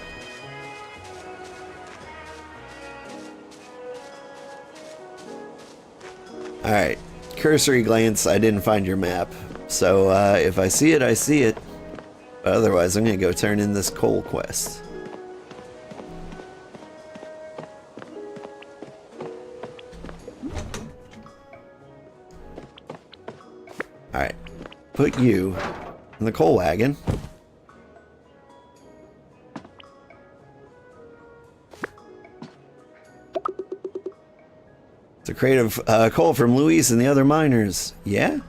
Alright, cursory glance, I didn't find your map. So if I see it, I see it. But otherwise, I'm going to go turn in this coal quest. Alright, put you in the coal wagon. It's a crate of coal from Louise and the other miners. Yeah?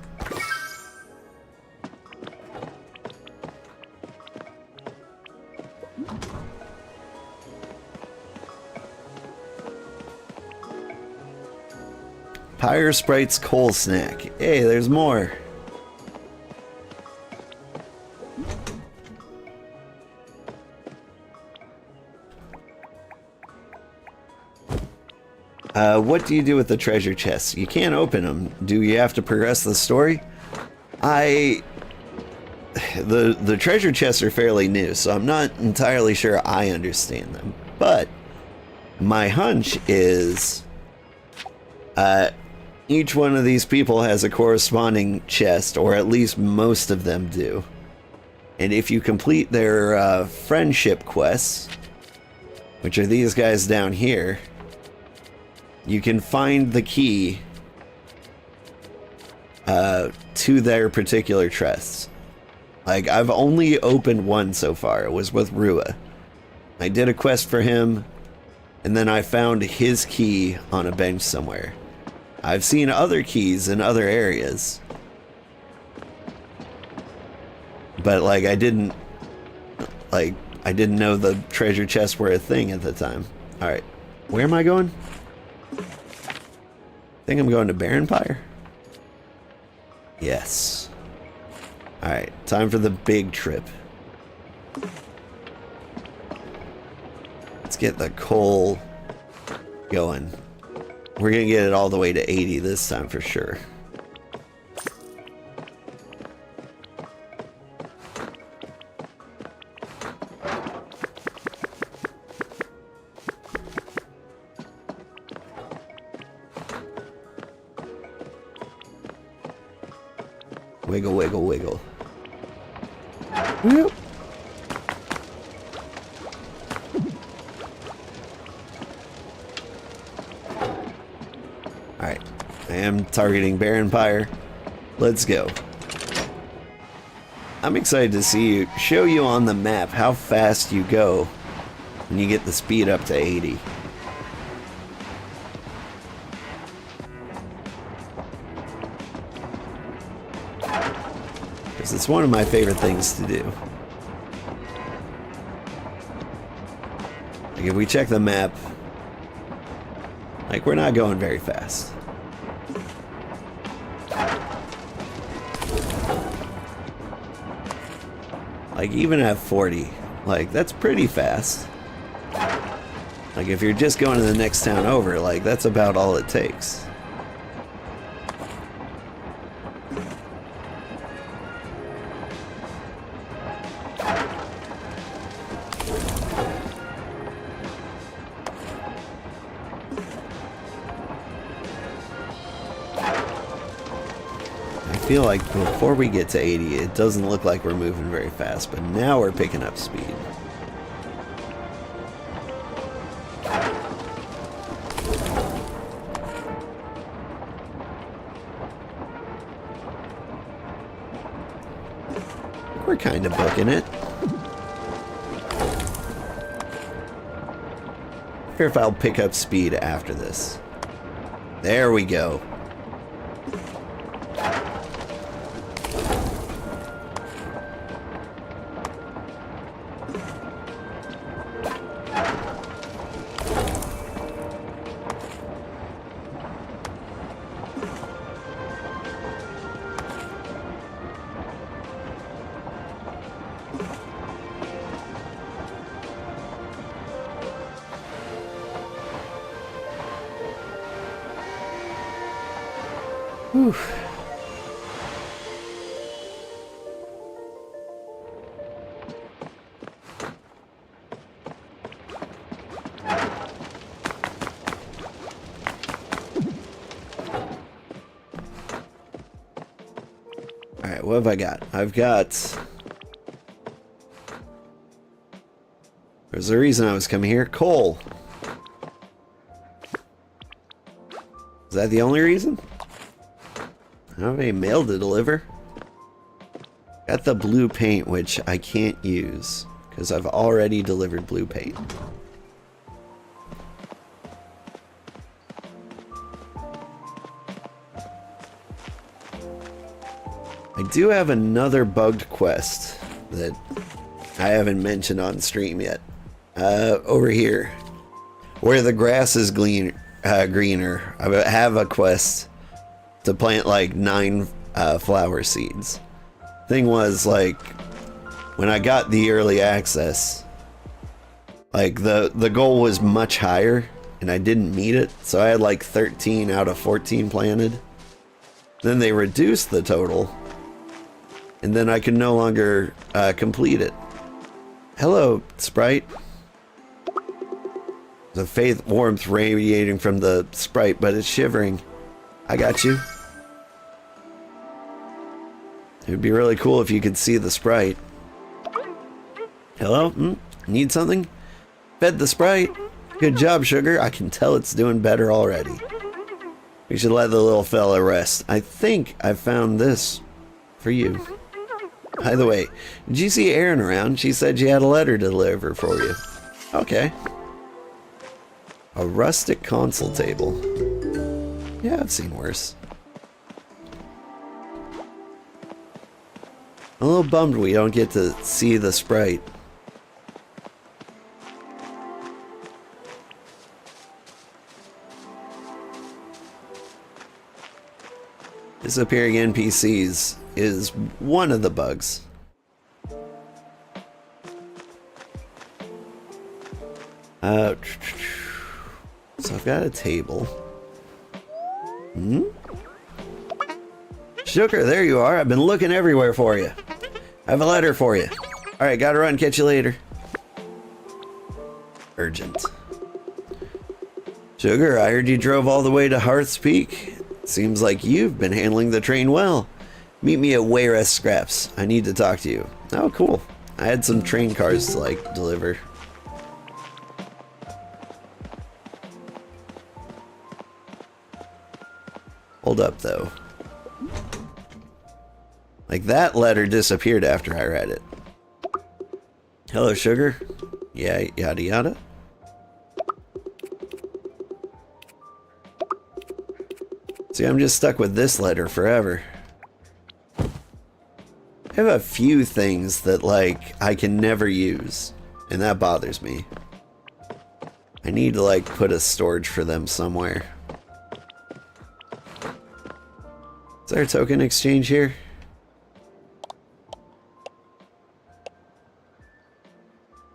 Pyre Sprite's coal snack. Hey, there's more. What do you do with the treasure chests? You can't open them. Do you have to progress the story? The treasure chests are fairly new, so I'm not entirely sure I understand them. But my hunch is each one of these people has a corresponding chest, or at least most of them do. And if you complete their friendship quests, which are these guys down here, you can find the key to their particular chests. Like, I've only opened one so far. It was with Rua. I did a quest for him, and then I found his key on a bench somewhere. I've seen other keys in other areas, but like I didn't know the treasure chests were a thing at the time. All right, where am I going? I think I'm going to Barren Pyre. Yes. All right, time for the big trip. Let's get the coal going. We're gonna get it all the way to 80 this time for sure. Wiggle, wiggle, wiggle. Whoop. Alright, I am targeting Barren Pyre. Let's go. I'm excited to show you on the map how fast you go when you get the speed up to 80. Because it's one of my favorite things to do. Like if we check the map, like we're not going very fast. Like even at 40, like that's pretty fast. Like if you're just going to the next town over, like that's about all it takes. I feel like before we get to 80, it doesn't look like we're moving very fast, but now we're picking up speed. We're kind of booking it. Here if I'll pick up speed after this. There we go. Whew. Alright, what have I got? I've got... There's a reason I was coming here. Coal. Is that the only reason? I don't have any mail to deliver. Got the blue paint, which I can't use because I've already delivered blue paint. I do have another bugged quest that I haven't mentioned on stream yet. Over here, where the grass is greener, I have a quest to plant like 9 flower seeds. Thing was, like, when I got the early access, like the goal was much higher and I didn't meet it, so I had like 13 out of 14 planted. Then they reduced the total, and then I could no longer complete it. Hello, Sprite. The faint warmth radiating from the Sprite, but it's shivering. I got you. It would be really cool if you could see the Sprite. Hello? Need something? Fed the Sprite. Good job, Sugar. I can tell it's doing better already. We should let the little fella rest. I think I found this for you. By the way, did you see Erin around? She said she had a letter to deliver for you. Okay. A rustic console table. Yeah, I've seen worse. I'm a little bummed we don't get to see the Sprite. Disappearing NPCs is one of the bugs. So I've got a table. Sugar, there you are. I've been looking everywhere for you. I have a letter for you. Alright, gotta run. Catch you later. Urgent. Sugar, I heard you drove all the way to Hearth's Peak. Seems like you've been handling the train well. Meet me at Wayrest Scraps. I need to talk to you. Oh, cool. I had some train cars to, like, deliver. Hold up, though. Like, that letter disappeared after I read it. Hello, Sugar. Yeah, yada yada. See, I'm just stuck with this letter forever. I have a few things that, like, I can never use, and that bothers me. I need to, like, put a storage for them somewhere. Is there a token exchange here?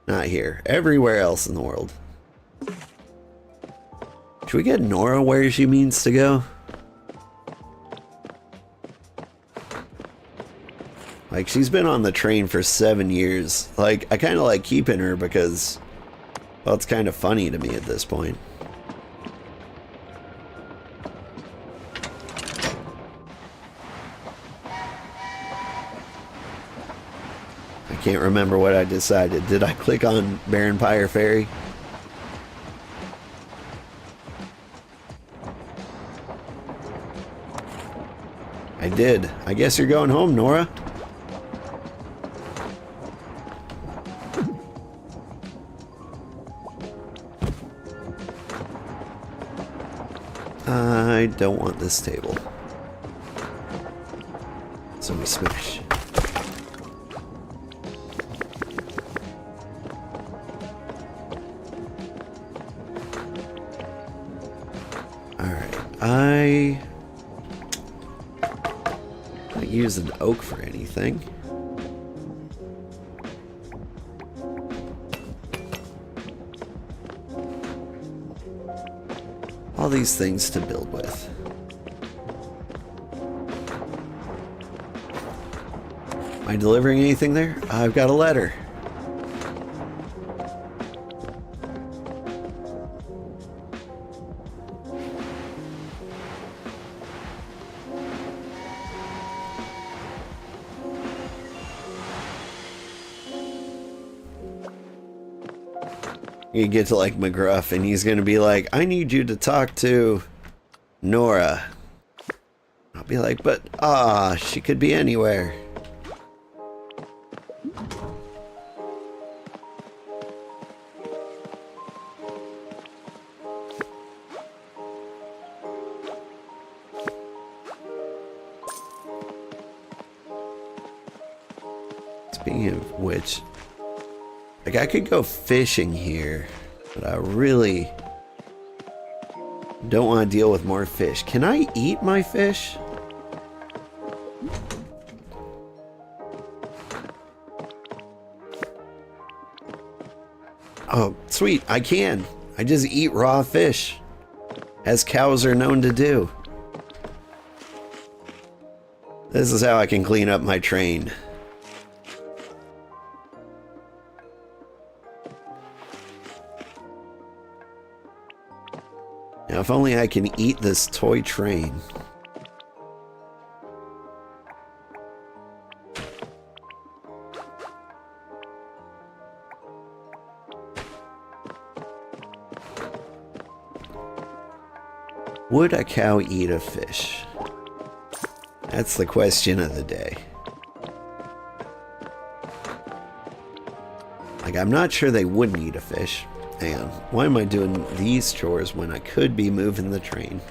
Not here. Everywhere else in the world. Should we get Nora where she means to go? Like, she's been on the train for 7 years. Like, I kind of like keeping her because, well, it's kind of funny to me at this point. I can't remember what I decided. Did I click on Baron Pyre Ferry? I did. I guess you're going home, Nora. I don't want this table. So we smash. Alright, I don't use an oak for anything. All these things to build with. Am I delivering anything there? I've got a letter. You get to like McGruff and he's gonna be like, I need you to talk to Nora. I'll be like, but she could be anywhere. Speaking of which, like, I could go fishing here, but I really don't want to deal with more fish. Can I eat my fish? sweet, I can. I just eat raw fish, as cows are known to do. This is how I can clean up my train. Now, if only I can eat this toy train. Would a cow eat a fish? That's the question of the day. Like, I'm not sure they wouldn't eat a fish. Hang on. Why am I doing these chores when I could be moving the train?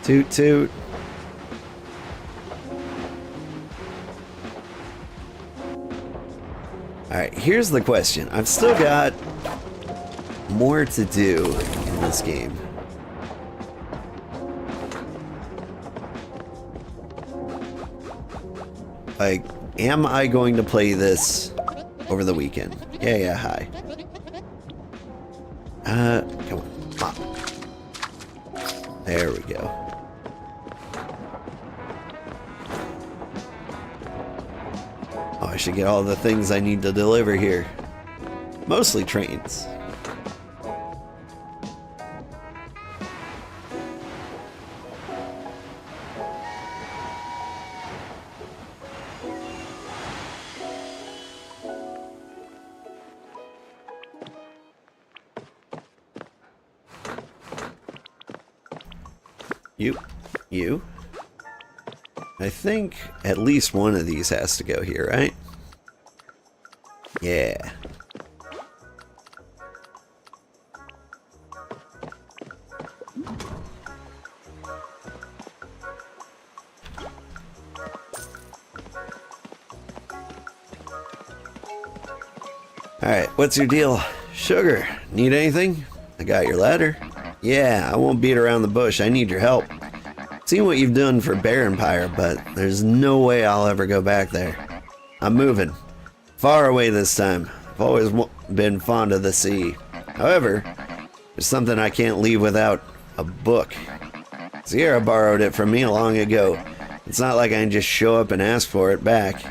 Toot toot. Alright, here's the question. I've still got more to do in this game. Like, am I going to play this over the weekend? Yeah, hi. Come on, pop. There we go. Oh, I should get all the things I need to deliver here. Mostly trains. You. I think at least one of these has to go here, right? Yeah. Alright, what's your deal? Sugar, need anything? I got your ladder. Yeah, I won't beat around the bush. I need your help. Seen what you've done for Bear Empire, but there's no way I'll ever go back there. I'm moving. Far away this time. I've always been fond of the sea. However, there's something I can't leave without. A book. Sierra borrowed it from me long ago. It's not like I can just show up and ask for it back.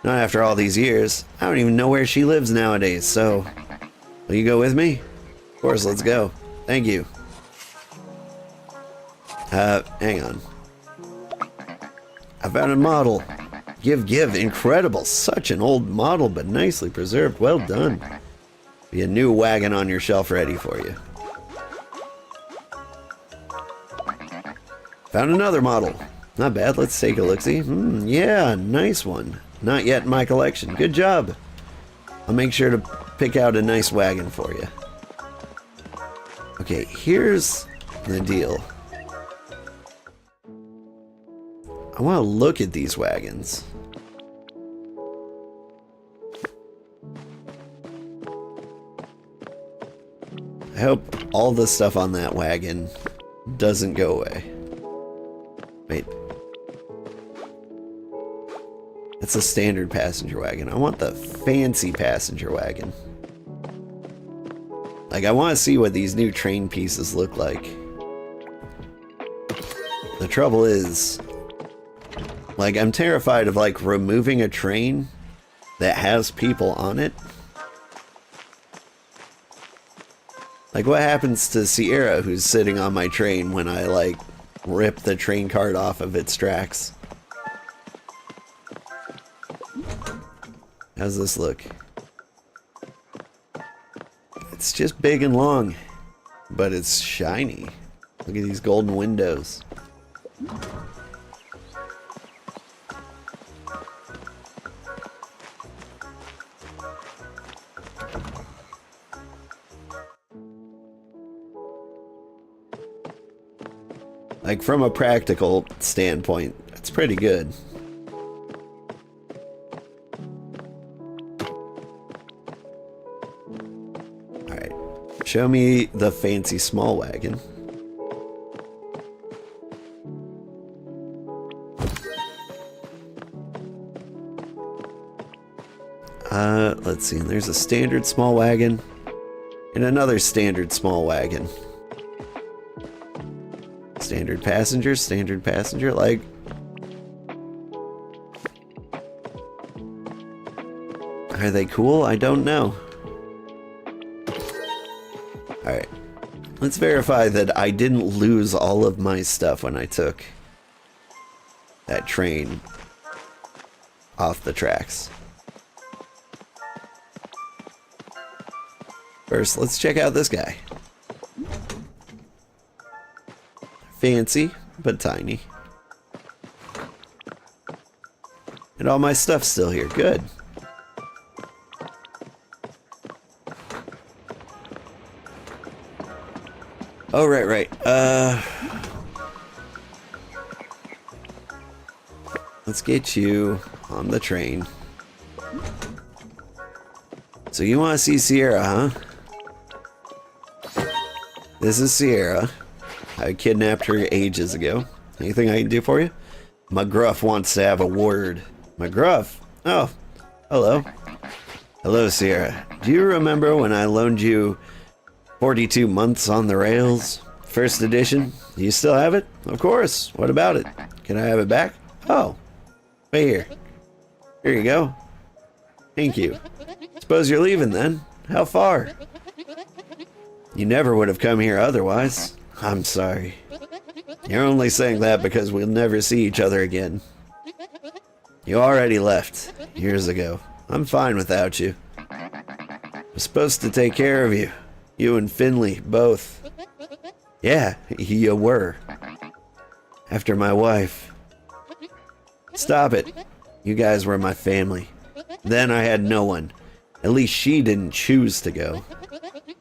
Not after all these years. I don't even know where she lives nowadays, so... Will you go with me? Of course, let's go. Thank you. Hang on. I found a model. Give. Incredible. Such an old model, but nicely preserved. Well done. Be a new wagon on your shelf ready for you. Found another model. Not bad. Let's take a look-see. Yeah, nice one. Not yet in my collection. Good job. I'll make sure to pick out a nice wagon for you. Okay, here's the deal. I want to look at these wagons. I hope all the stuff on that wagon doesn't go away. Wait. That's a standard passenger wagon. I want the fancy passenger wagon. Like, I want to see what these new train pieces look like. The trouble is, like, I'm terrified of, like, removing a train that has people on it. Like, what happens to Sierra, who's sitting on my train, when I, like, rip the train cart off of its tracks? How's this look? It's just big and long, but it's shiny. Look at these golden windows. Like, from a practical standpoint, it's pretty good. Alright, show me the fancy small wagon. Let's see. There's a standard small wagon and another standard small wagon. Standard passenger, like... Are they cool? I don't know. Alright. Let's verify that I didn't lose all of my stuff when I took that train off the tracks. First, let's check out this guy. Fancy, but tiny. And all my stuff's still here. Good. Oh, right. Let's get you on the train. So you want to see Sierra, huh? This is Sierra. I kidnapped her ages ago. Anything I can do for you? McGruff wants to have a word. McGruff? Oh, hello. Hello, Sierra. Do you remember when I loaned you 42 Months on the Rails? First edition? Do you still have it? Of course. What about it? Can I have it back? Oh. Right here. Here you go. Thank you. Suppose you're leaving then. How far? You never would have come here otherwise. I'm sorry. You're only saying that because we'll never see each other again. You already left years ago. I'm fine without you. I was supposed to take care of you. You and Finley, both. Yeah, you were. After my wife. Stop it. You guys were my family. Then I had no one. At least she didn't choose to go.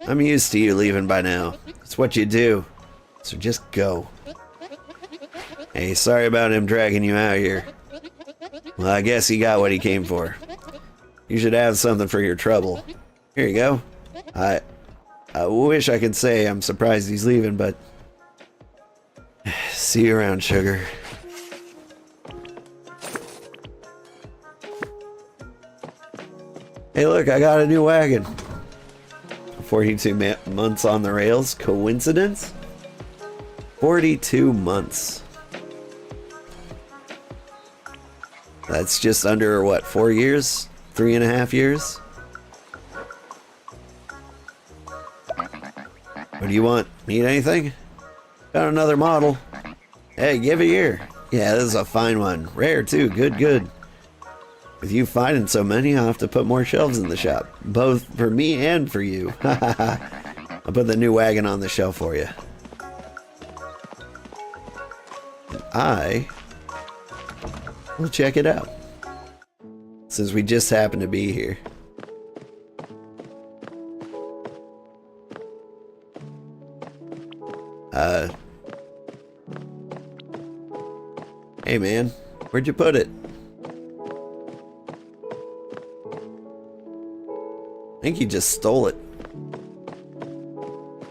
I'm used to you leaving by now. It's what you do. So just go. Hey, sorry about him dragging you out here. Well, I guess he got what he came for. You should have something for your trouble. Here you go. I wish I could say I'm surprised he's leaving, but... See you around, sugar. Hey, look, I got a new wagon. 42 months on the rails. Coincidence? 42 months. That's just under, what, 4 years? 3.5 years? What do you want? Need anything? Got another model. Hey, give it here. Yeah, this is a fine one. Rare, too. Good. With you finding so many, I'll have to put more shelves in the shop. Both for me and for you. I'll put the new wagon on the shelf for you. And I will check it out. Since we just happen to be here. Hey man, where'd you put it? I think you just stole it.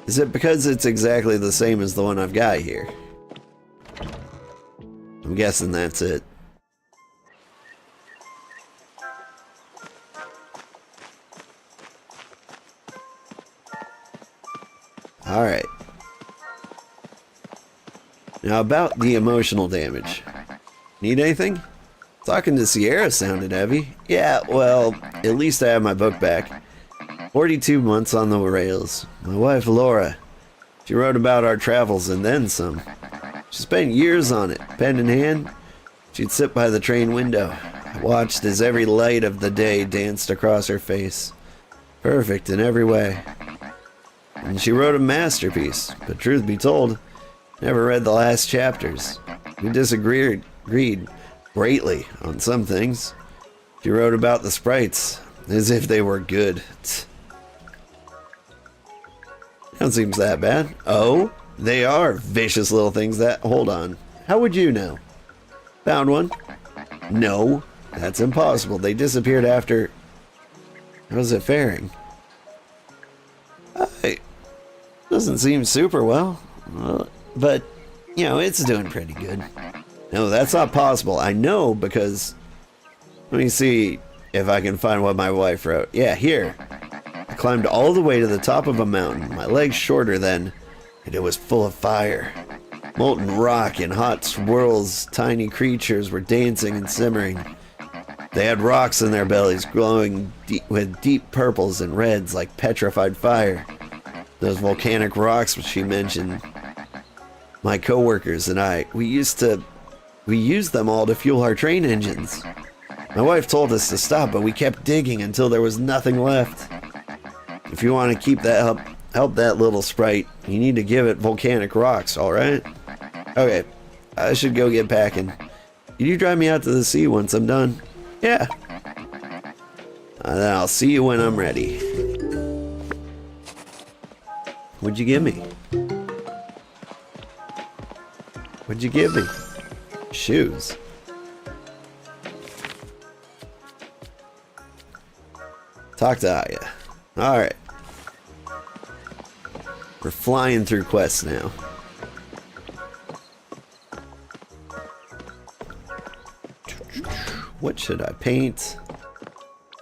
Is it because it's exactly the same as the one I've got here? I'm guessing that's it. Alright. Now about the emotional damage. Need anything? Talking to Sierra sounded heavy. Yeah, well, at least I have my book back. 42 months on the rails. My wife Laura. She wrote about our travels and then some. She spent years on it, pen in hand. She'd sit by the train window. I watched as every light of the day danced across her face. Perfect in every way. And she wrote a masterpiece, but truth be told, never read the last chapters. We disagreed greatly on some things. She wrote about the sprites, as if they were good. That seems that bad. Oh, they are vicious little things that... Hold on. How would you know? Found one? No, that's impossible. They disappeared after... How's it faring? Doesn't seem super well. But, you know, it's doing pretty good. No, that's not possible. I know because... Let me see if I can find what my wife wrote. Yeah, here. I climbed all the way to the top of a mountain, my legs shorter than, and it was full of fire. Molten rock and hot swirls, tiny creatures were dancing and simmering. They had rocks in their bellies, glowing with deep purples and reds like petrified fire. Those volcanic rocks which she mentioned, my coworkers and I, we used them all to fuel our train engines. My wife told us to stop, but we kept digging until there was nothing left. If you want to keep that help that little sprite, you need to give it volcanic rocks, alright? Okay, I should go get packing. Can you drive me out to the sea once I'm done? Yeah. Then I'll see you when I'm ready. What'd you give me? What'd you give me? Shoes. Talk to Aya. Alright. We're flying through quests now. What should I paint?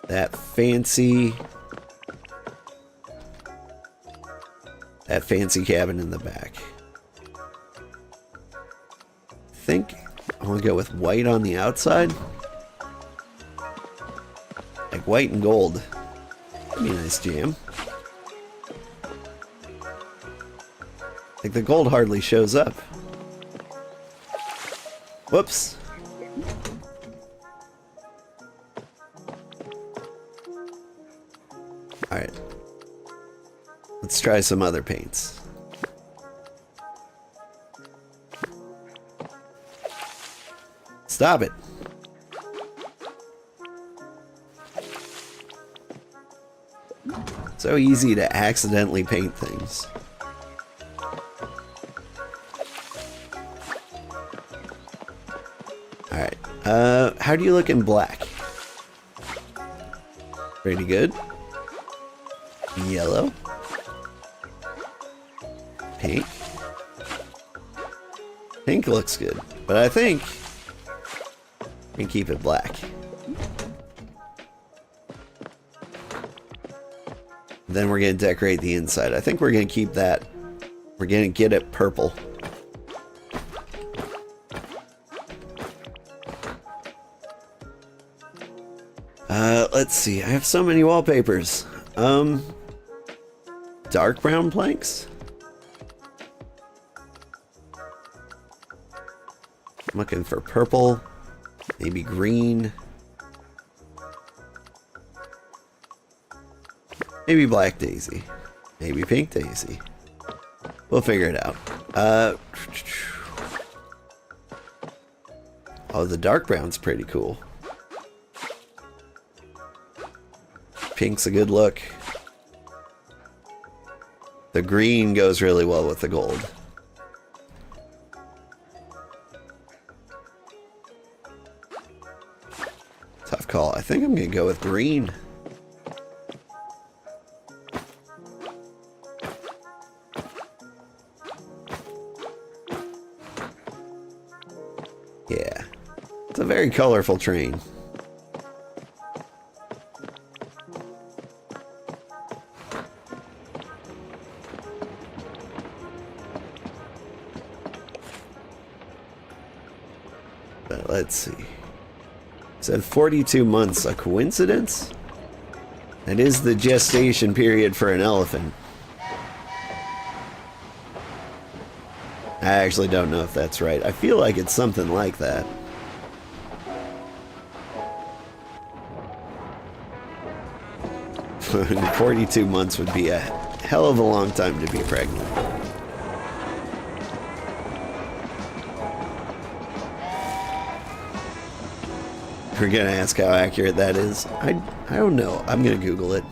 That fancy cabin in the back. I think I want to go with white on the outside. Like white and gold. That'd be a nice jam. Like the gold hardly shows up. Whoops. Alright. Let's try some other paints. Stop it. So easy to accidentally paint things. Alright. How do you look in black? Pretty good. Yellow. Pink. Pink looks good, but I think we can keep it black. Then we're going to decorate the inside. I think we're going to keep that. We're going to get it purple. Let's see. I have so many wallpapers. Dark brown planks? I'm looking for purple, maybe green, maybe black daisy, maybe pink daisy. We'll figure it out. Oh, the dark brown's pretty cool. Pink's a good look. The green goes really well with the gold. Tough call. I think I'm going to go with green. Yeah. It's a very colorful train. But let's see. It said 42 months. A coincidence? That is the gestation period for an elephant. I actually don't know if that's right. I feel like it's something like that. And 42 months would be a hell of a long time to be pregnant. We're gonna ask how accurate that is. I don't know. I'm gonna Google it.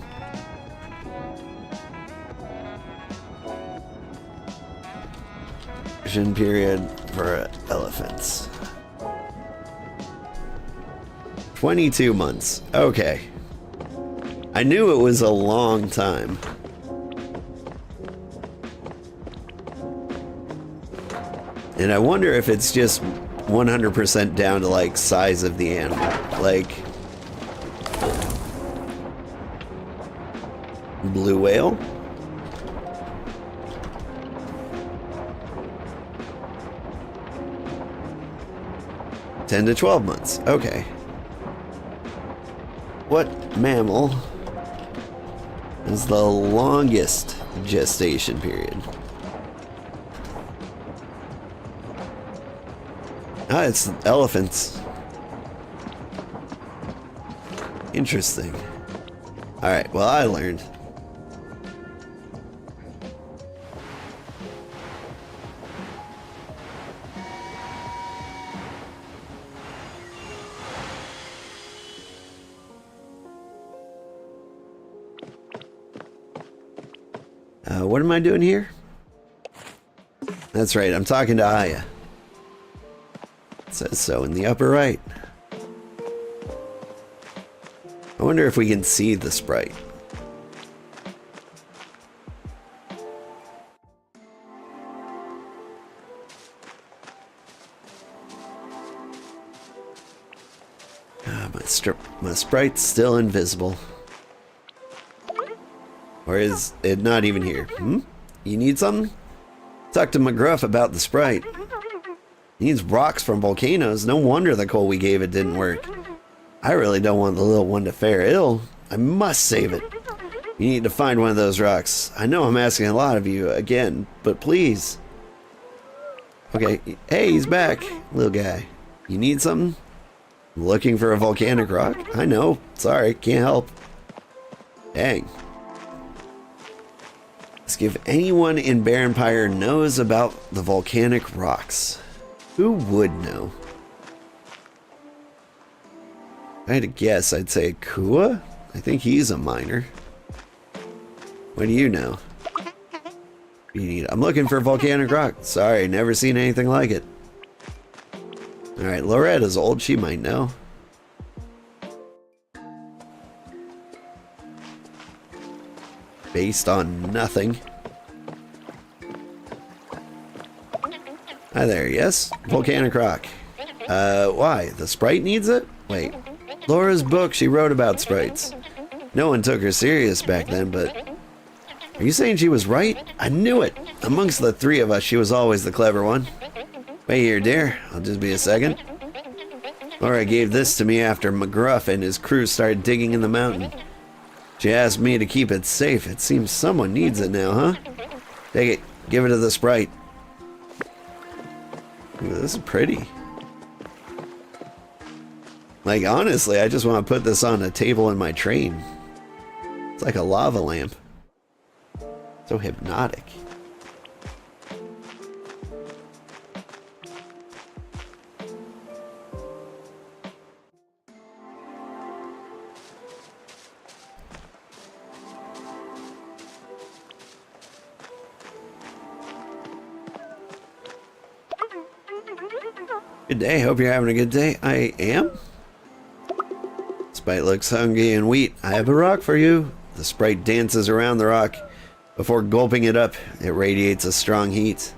Period for elephants. 22 months. Okay. I knew it was a long time. And I wonder if it's just 100% down to like size of the animal. Like Blue whale. "10 to 12 months. Okay. What mammal is the longest gestation period?" Ah, it's elephants. Interesting. Alright, well, I learned. What am I doing here? That's right, I'm talking to Aya. It says so in the upper right. I wonder if we can see the sprite. My sprite's still invisible. Or is it not even here? You need something? Talk to McGruff about the sprite. He needs rocks from volcanoes. No wonder the coal we gave it didn't work. I really don't want the little one to fare ill. I must save it. You need to find one of those rocks. I know I'm asking a lot of you again, but please. Okay, hey, he's back, little guy. You need something? Looking for a volcanic rock? I know. Sorry, can't help. Dang. Ask if anyone in Empire knows about the volcanic rocks. Who would know? If I had to guess, I'd say Kua? I think he's a miner. What do you know? You need? I'm looking for volcanic rock. Sorry, never seen anything like it. Alright, Loretta's old. She might know. Based on nothing. Hi there, yes? Volcanic rock. Why? The sprite needs it? Wait. Laura's book, she wrote about sprites. No one took her serious back then, but... Are you saying she was right? I knew it! Amongst the three of us, she was always the clever one. Wait here, dear. I'll just be a second. Laura gave this to me after McGruff and his crew started digging in the mountain. She asked me to keep it safe. It seems someone needs it now, huh? Take it. Give it to the sprite. Ooh, this is pretty. Like, honestly, I just want to put this on a table in my train. It's like a lava lamp. So hypnotic. Good day, hope you're having a good day. I am? Sprite looks hungry and weak. I have a rock for you. The sprite dances around the rock. Before gulping it up, it radiates a strong heat.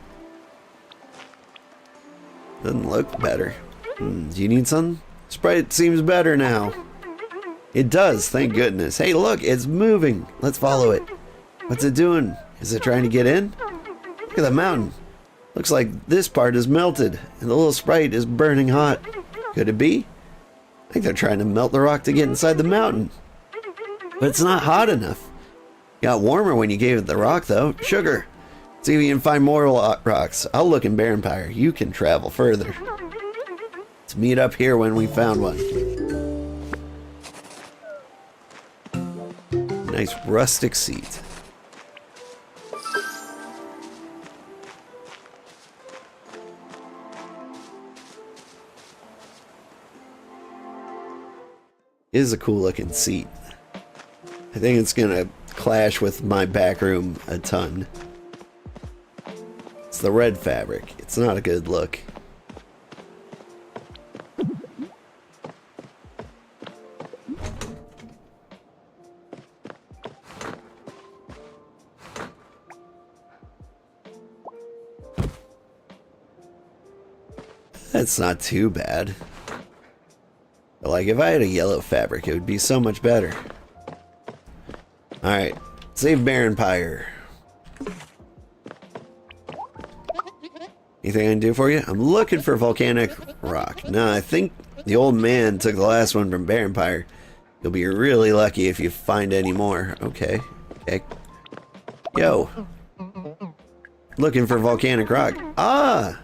Doesn't look better. Do you need something? Sprite seems better now. It does, thank goodness. Hey, look, it's moving. Let's follow it. What's it doing? Is it trying to get in? Look at the mountain. Looks like this part is melted, and the little sprite is burning hot. Could it be? I think they're trying to melt the rock to get inside the mountain. But it's not hot enough. Got warmer when you gave it the rock, though. Sugar. See if you can find more rocks. I'll look in Bear Empire. You can travel further. Let's meet up here when we found one. Nice rustic seat. It is a cool looking seat. I think it's gonna clash with my back room a ton. It's the red fabric. It's not a good look. That's not too bad. But like if I had a yellow fabric, it would be so much better. Alright, Save Baron Pyre. Anything I can do for you? I'm looking for volcanic rock. No, I think the old man took the last one from Baron Pyre. You'll be really lucky if you find any more. Okay. Okay. Yo. Looking for volcanic rock. Ah!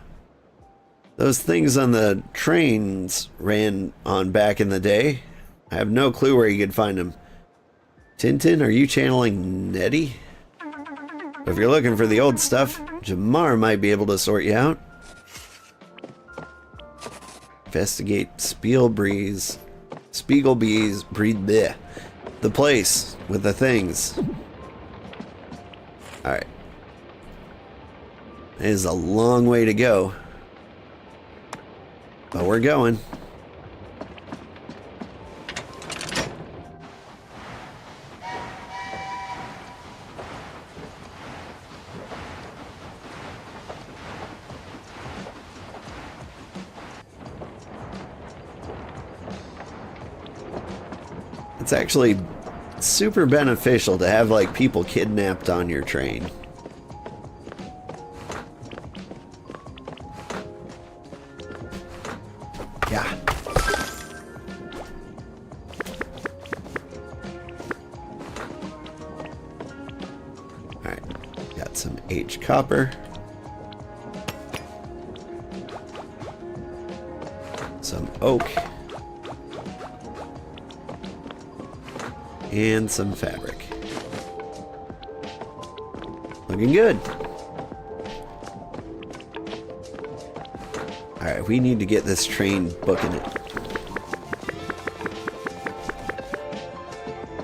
Those things on the trains ran on back in the day. I have no clue where you could find them. Tintin, are you channeling Nettie? If you're looking for the old stuff, Jamar might be able to sort you out. Investigate Spielbees, breed bleh. The place with the things. Alright. It is a long way to go. But we're going. It's actually super beneficial to have like people kidnapped on your train. Yeah. Alright, got some H copper. Some oak. And some fabric. Looking good. Alright, we need to get this train booking it.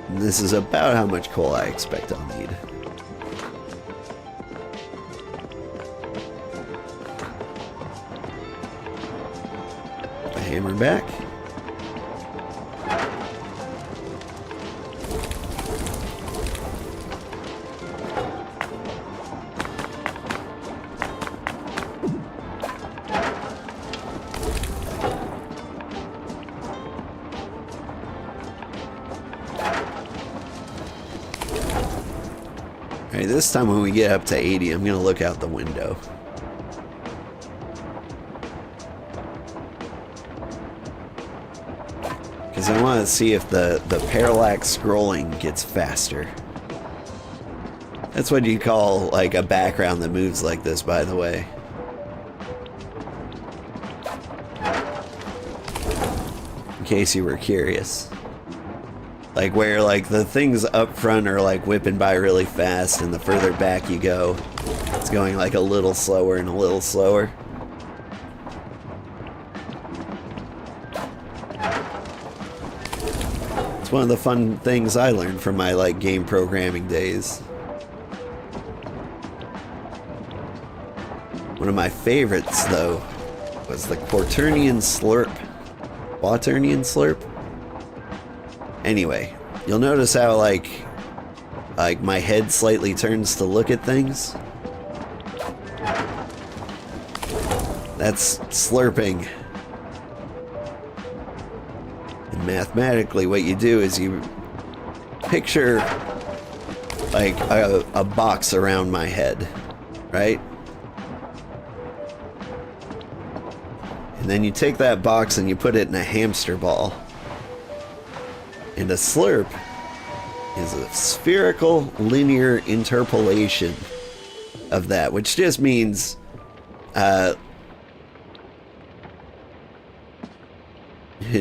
And this is about how much coal I expect I'll need. Put the hammer back. Alright, this time when we get up to 80, I'm gonna look out the window. Because I want to see if the parallax scrolling gets faster. That's what you call like a background that moves like this, by the way. In case you were curious. Like where like the things up front are like whipping by really fast, and the further back you go, it's going like a little slower and a little slower. It's one of the fun things I learned from my like game programming days. One of my favorites though was the Quaternion Slurp. Quaternion Slurp? Anyway, you'll notice how like my head slightly turns to look at things. That's slurping. And mathematically what you do is you picture like a box around my head, right? And then you take that box and you put it in a hamster ball. And a slurp is a spherical linear interpolation of that, which just means it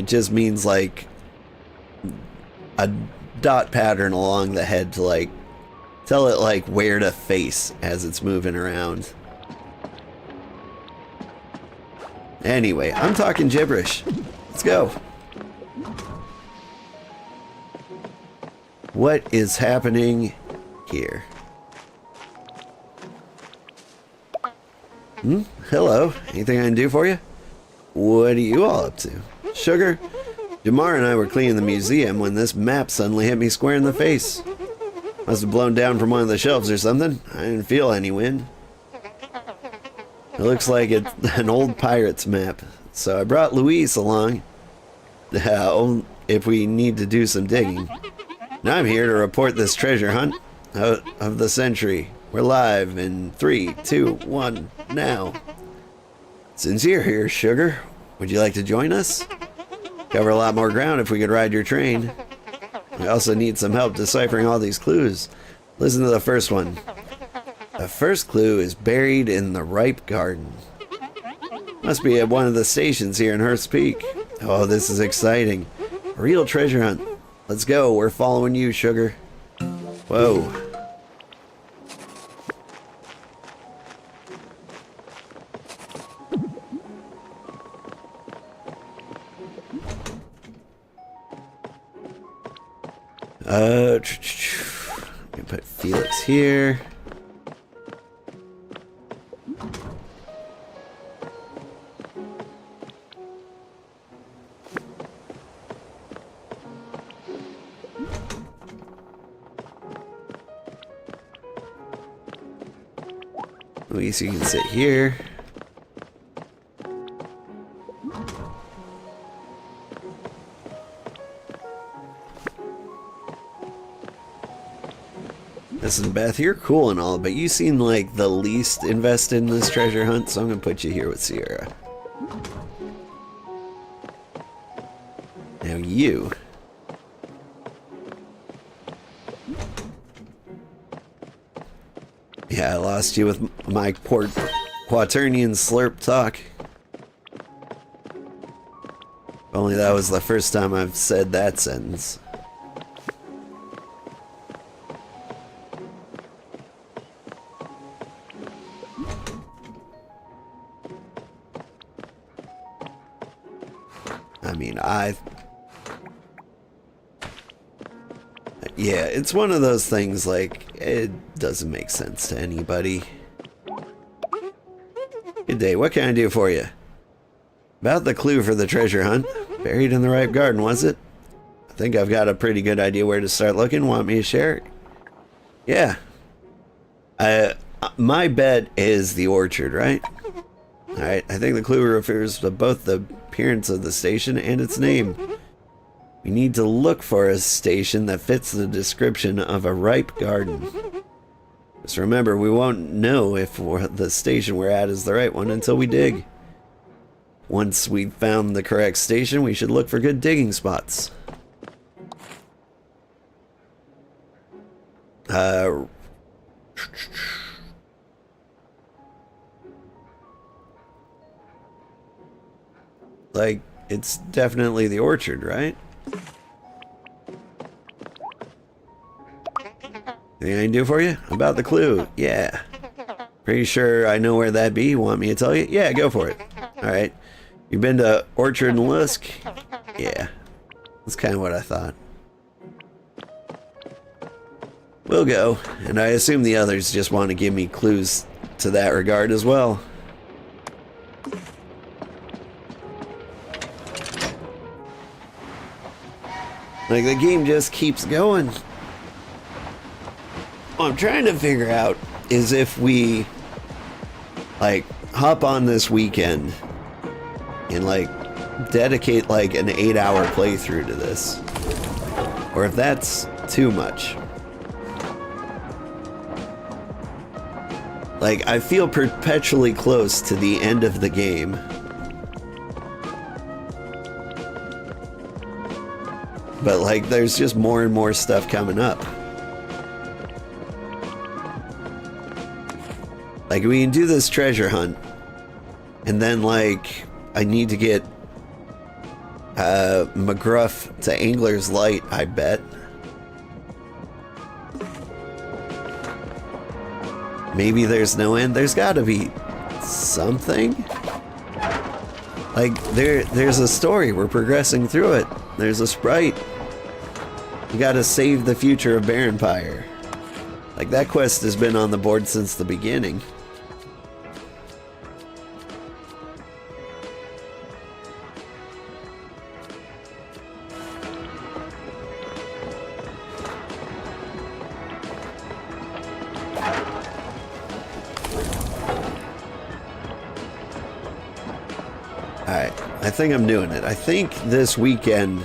just means like a dot pattern along the head to like tell it like where to face as it's moving around. Anyway, I'm talking gibberish. Let's go. What is happening here? Hello. Anything I can do for you? What are you all up to? Sugar? Jamar and I were cleaning the museum when this map suddenly hit me square in the face. Must have blown down from one of the shelves or something. I didn't feel any wind. It looks like it's an old pirate's map. So I brought Louise along. If we need to do some digging. Now I'm here to report this treasure hunt. of the century. We're live in 3, 2, 1, now. Since you're here, Sugar, would you like to join us? Cover a lot more ground if we could ride your train. We also need some help deciphering all these clues. Listen to the first one. The first clue is buried in the ripe garden. Must be at one of the stations here in Hearth's Peak. Oh, this is exciting. A real treasure hunt. Let's go. We're following you, Sugar. Whoa. Let me put Felix here. Louise, you can sit here. Listen, Beth, you're cool and all, but you seem like the least invested in this treasure hunt, so I'm gonna put you here with Sierra. Now you. Yeah, I lost you with my poor Quaternion slurp talk. If only that was the first time I've said that sentence. I mean, yeah, it's one of those things, like, it doesn't make sense to anybody. Good day, what can I do for you? About the clue for the treasure hunt. Buried in the ripe garden, was it? I think I've got a pretty good idea where to start looking. Want me to share? Yeah. My bet is the orchard, right? Alright, I think the clue refers to both the appearance of the station and its name. We need to look for a station that fits the description of a ripe garden. Just remember, we won't know if the station we're at is the right one until we dig. Once we've found the correct station, we should look for good digging spots. Like, it's definitely the orchard, right? Anything I can do for you? About the clue? Yeah. Pretty sure I know where that'd be. You want me to tell you? Yeah, go for it. Alright. You been to Orchard and Lusk? Yeah. That's kind of what I thought. We'll go. And I assume the others just want to give me clues to that regard as well. Like, the game just keeps going. What I'm trying to figure out is if we, like, hop on this weekend and, like, dedicate, like, an 8-hour playthrough to this. Or if that's too much. Like, I feel perpetually close to the end of the game. But, like, there's just more and more stuff coming up. Like, we can do this treasure hunt, and then, like, I need to get McGruff to Angler's Light, I bet. Maybe there's no end. There's gotta be something. Like, there's a story. We're progressing through it. There's a sprite. You gotta save the future of Baronpire. Like, that quest has been on the board since the beginning. Alright, I think I'm doing it. I think this weekend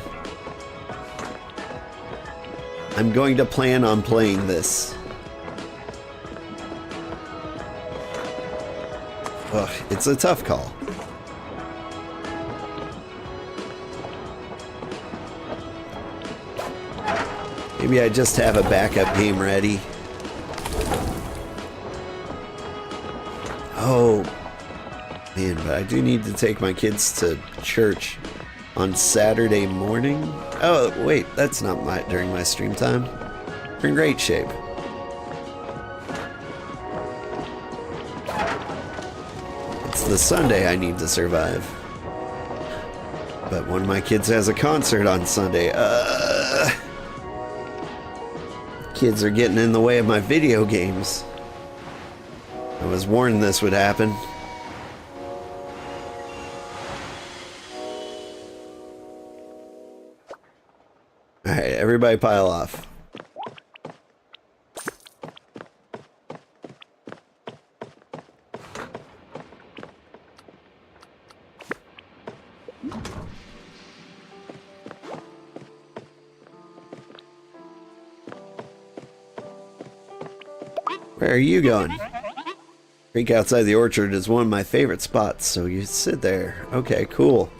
I'm going to plan on playing this Ugh, it's a tough call. Maybe I just have a backup game ready. Oh, man, but I do need to take my kids to church on Saturday morning. Oh, wait, that's not during my stream time. We're in great shape. It's the Sunday I need to survive. But one of my kids has a concert on Sunday. Kids are getting in the way of my video games. I was warned this would happen. Alright, everybody pile off. Where are you going? Creek outside the orchard is one of my favorite spots, so you sit there. Okay, cool.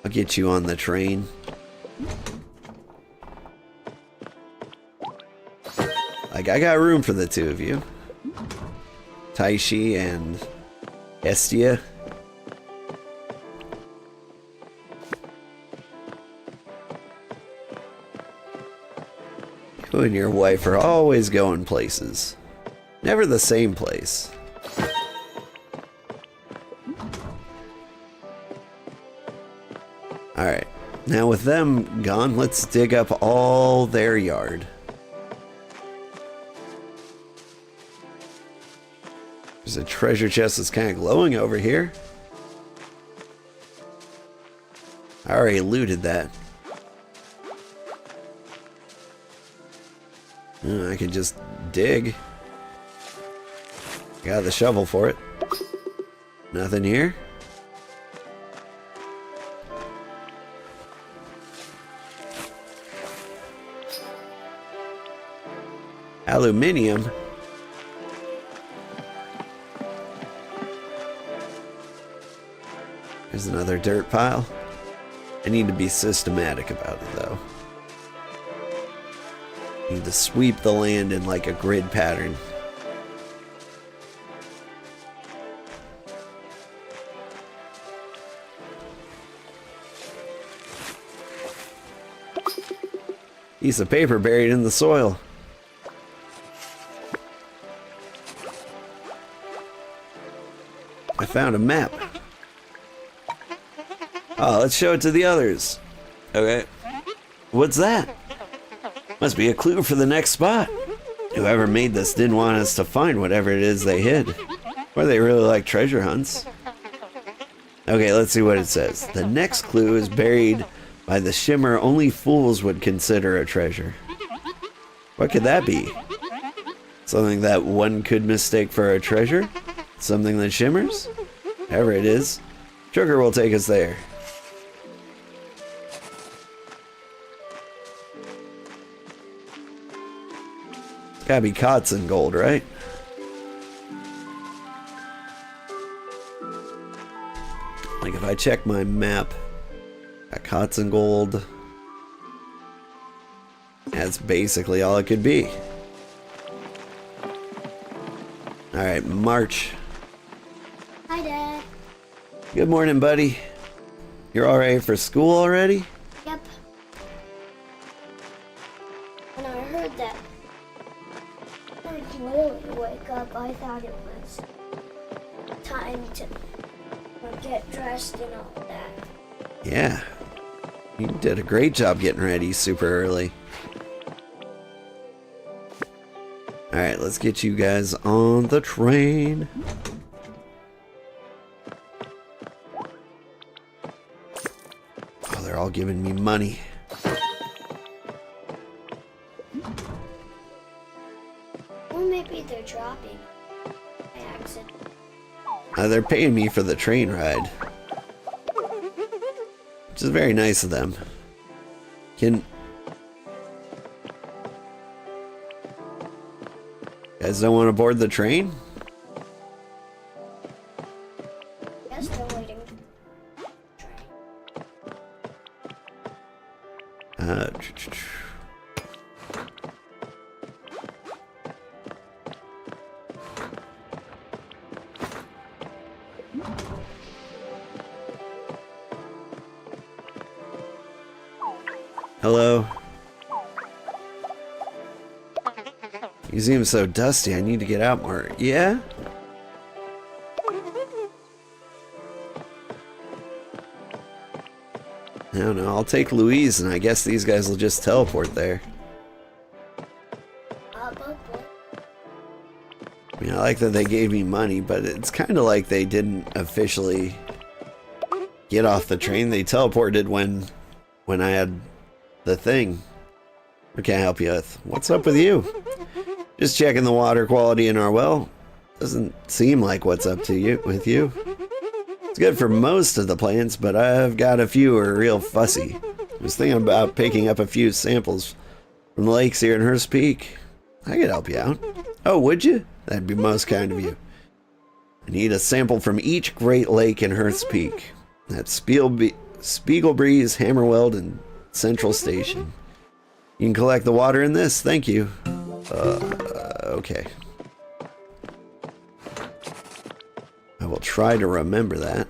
I'll get you on the train. Like, I got room for the two of you. Taishi and Estia. You and your wife are always going places. Never the same place. Alright, now with them gone, let's dig up all their yard. There's a treasure chest that's kind of glowing over here. I already looted that. I can just dig. Got the shovel for it. Nothing here. Aluminium. There's another dirt pile. I need to be systematic about it though. Need to sweep the land in like a grid pattern. Piece of paper buried in the soil. I found a map. Oh, let's show it to the others. Okay. What's that? Must be a clue for the next spot. Whoever made this didn't want us to find whatever it is they hid. Or they really like treasure hunts. Okay, let's see what it says. The next clue is buried by the shimmer only fools would consider a treasure. What could that be? Something that one could mistake for a treasure? Something that shimmers? Whatever it is, Sugar will take us there. Gotta be Kotzen gold, right? Like if I check my map, got Kotzen gold. That's basically all it could be. Alright, March. Hi, Dad. Good morning, buddy. You're all ready for school already? Yep. When I heard that Lily wake up, I thought it was time to get dressed and all that. Yeah. You did a great job getting ready super early. Alright, let's get you guys on the train. Oh, they're all giving me money. Or maybe they're dropping by accident. They're paying me for the train ride. Which is very nice of them. You guys don't want to board the train? Hello? You seem so dusty, I need to get out more. Yeah? I don't know, I'll take Louise and I guess these guys will just teleport there. I mean, I like that they gave me money, but it's kind of like they didn't officially get off the train. They teleported when I had the thing. What can I help you with? What's up with you? Just checking the water quality in our well. Doesn't seem like what's up to you with you. It's good for most of the plants, but I've got a few who are real fussy. I was thinking about picking up a few samples from the lakes here in Hearth Peak. I could help you out. Oh, would you? That'd be most kind of you. I need a sample from each Great Lake in Hearth Peak. That's Spiegelbreeze, Hammerweld, and Central Station. You can collect the water in this. Thank you. Okay. I will try to remember that.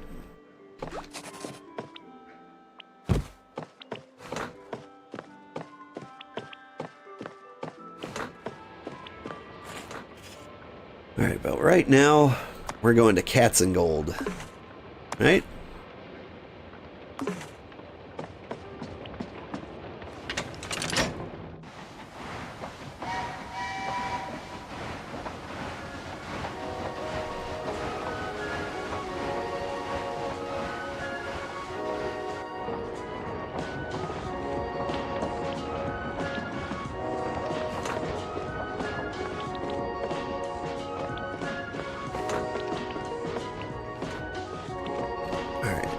Alright, but right now, we're going to Cats and Gold. Right?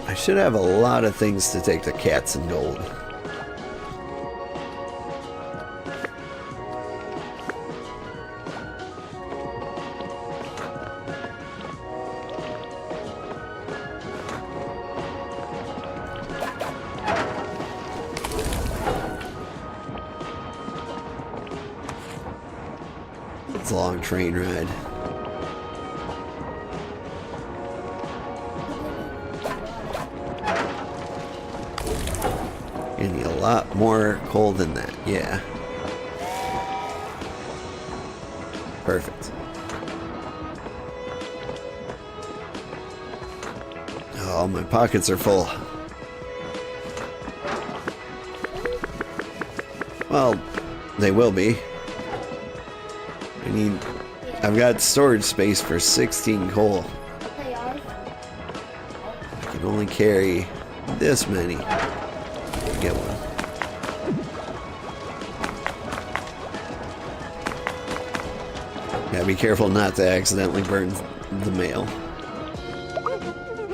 I should have a lot of things to take to Cats and Gold. It's a long train ride. I need a lot more coal than that, yeah. Perfect. Oh, my pockets are full. Well, they will be. I've got storage space for 16 coal. I can only carry this many. Get one. Yeah, be careful not to accidentally burn the mail.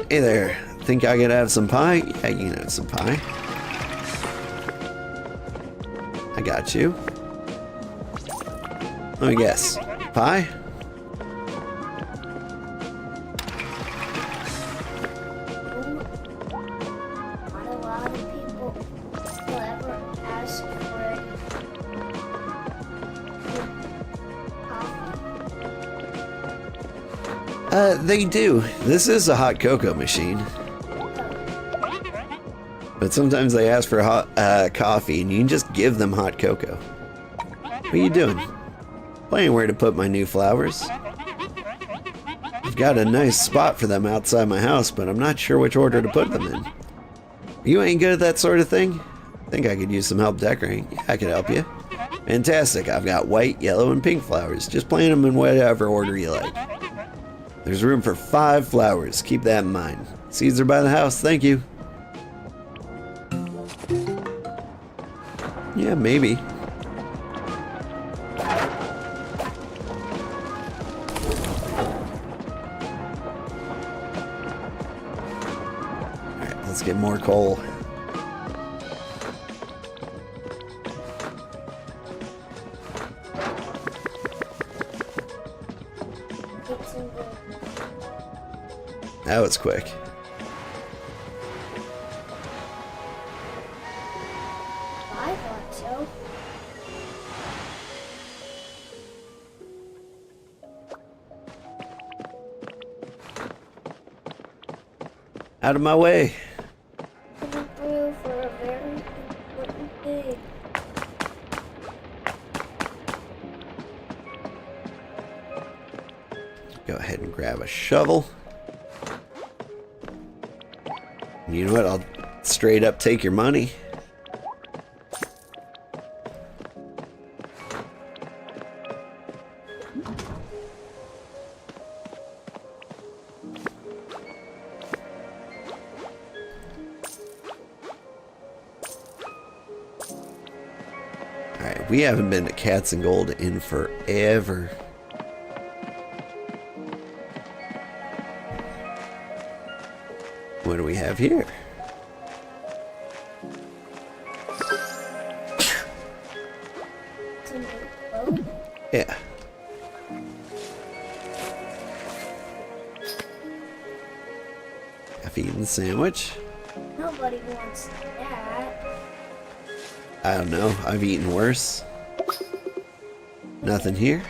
Hey there, think I could have some pie? Yeah, you can have some pie. I got you. Let me guess. Pie? They do. This is a hot cocoa machine. But sometimes they ask for hot coffee, and you can just give them hot cocoa. What are you doing? Planning where to put my new flowers. I've got a nice spot for them outside my house, but I'm not sure which order to put them in. You ain't good at that sort of thing? I think I could use some help decorating. Yeah, I could help you. Fantastic. I've got white, yellow, and pink flowers. Just plant them in whatever order you like. There's room for 5 flowers. Keep that in mind. Seeds are by the house. Thank you. Yeah, maybe. Alright, let's get more coal. That was quick. I thought so. go. Out of my way. Coming through for a very important thing. Go ahead and grab a shovel. And you know what? I'll straight up take your money. Alright, we haven't been to Cats and Gold in forever. What do we have here? Yeah. Half-eaten sandwich. Nobody wants that. I don't know. I've eaten worse. Nothing here.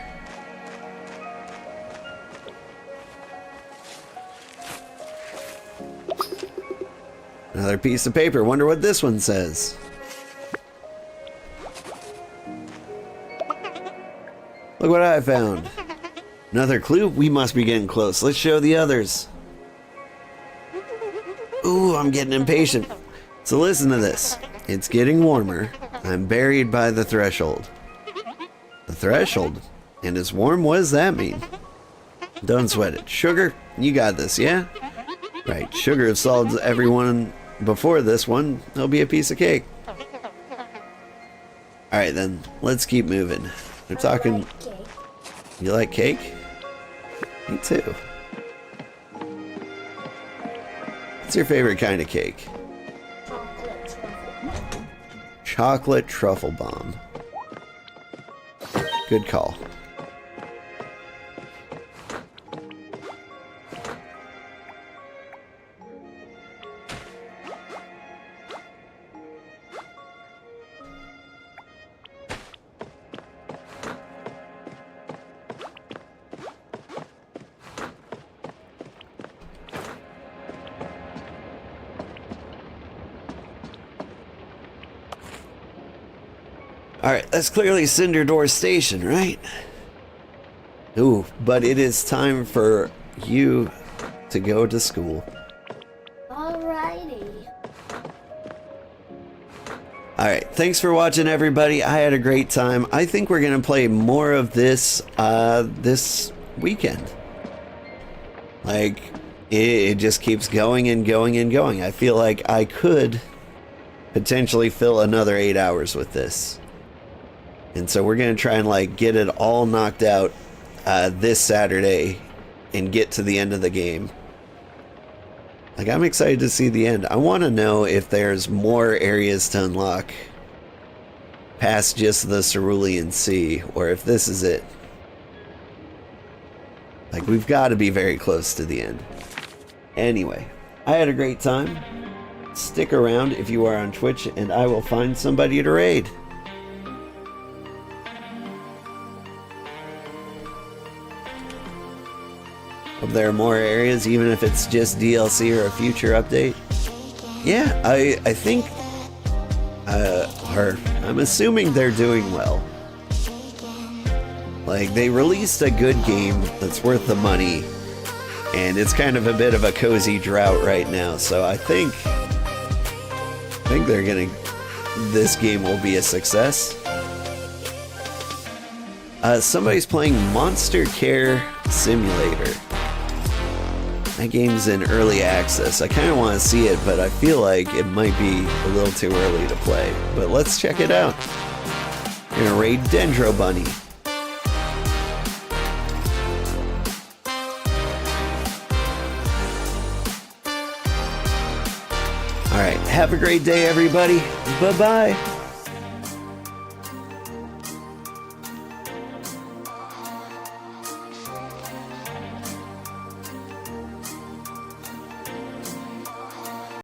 Another piece of paper. Wonder what this one says. Look what I found. Another clue? We must be getting close. Let's show the others. Ooh, I'm getting impatient. So listen to this. It's getting warmer. I'm buried by the threshold. The threshold? And it's warm? What does that mean? Don't sweat it. Sugar, you got this, yeah? Right, sugar has solved everyone before this one. There'll be a piece of cake. Alright then, let's keep moving. They're talking... Like cake. You like cake? Me too. What's your favorite kind of cake? Chocolate truffle. Chocolate truffle bomb. Good call. Alright, that's clearly Cinder Door Station, right? Ooh, but it is time for you to go to school. Alrighty. Alright, thanks for watching, everybody. I had a great time. I think we're going to play more of this this weekend. Like, it just keeps going and going and going. I feel like I could potentially fill another 8 hours with this. And so we're going to try and like get it all knocked out this Saturday and get to the end of the game. Like, I'm excited to see the end. I want to know if there's more areas to unlock past just the Cerulean Sea, or if this is it. Like, we've got to be very close to the end. Anyway, I had a great time. Stick around if you are on Twitch, and I will find somebody to raid. Hope there are more areas, even if it's just DLC or a future update. Yeah, I think, or I'm assuming they're doing well. Like, they released a good game that's worth the money, and it's kind of a bit of a cozy drought right now, so I think they're gonna, this game will be a success. Somebody's playing Monster Care Simulator. That game's in early access. I kind of want to see it, but I feel like it might be a little too early to play. But let's check it out. We're gonna raid Dendro Bunny. Alright, have a great day, everybody. Bye-bye.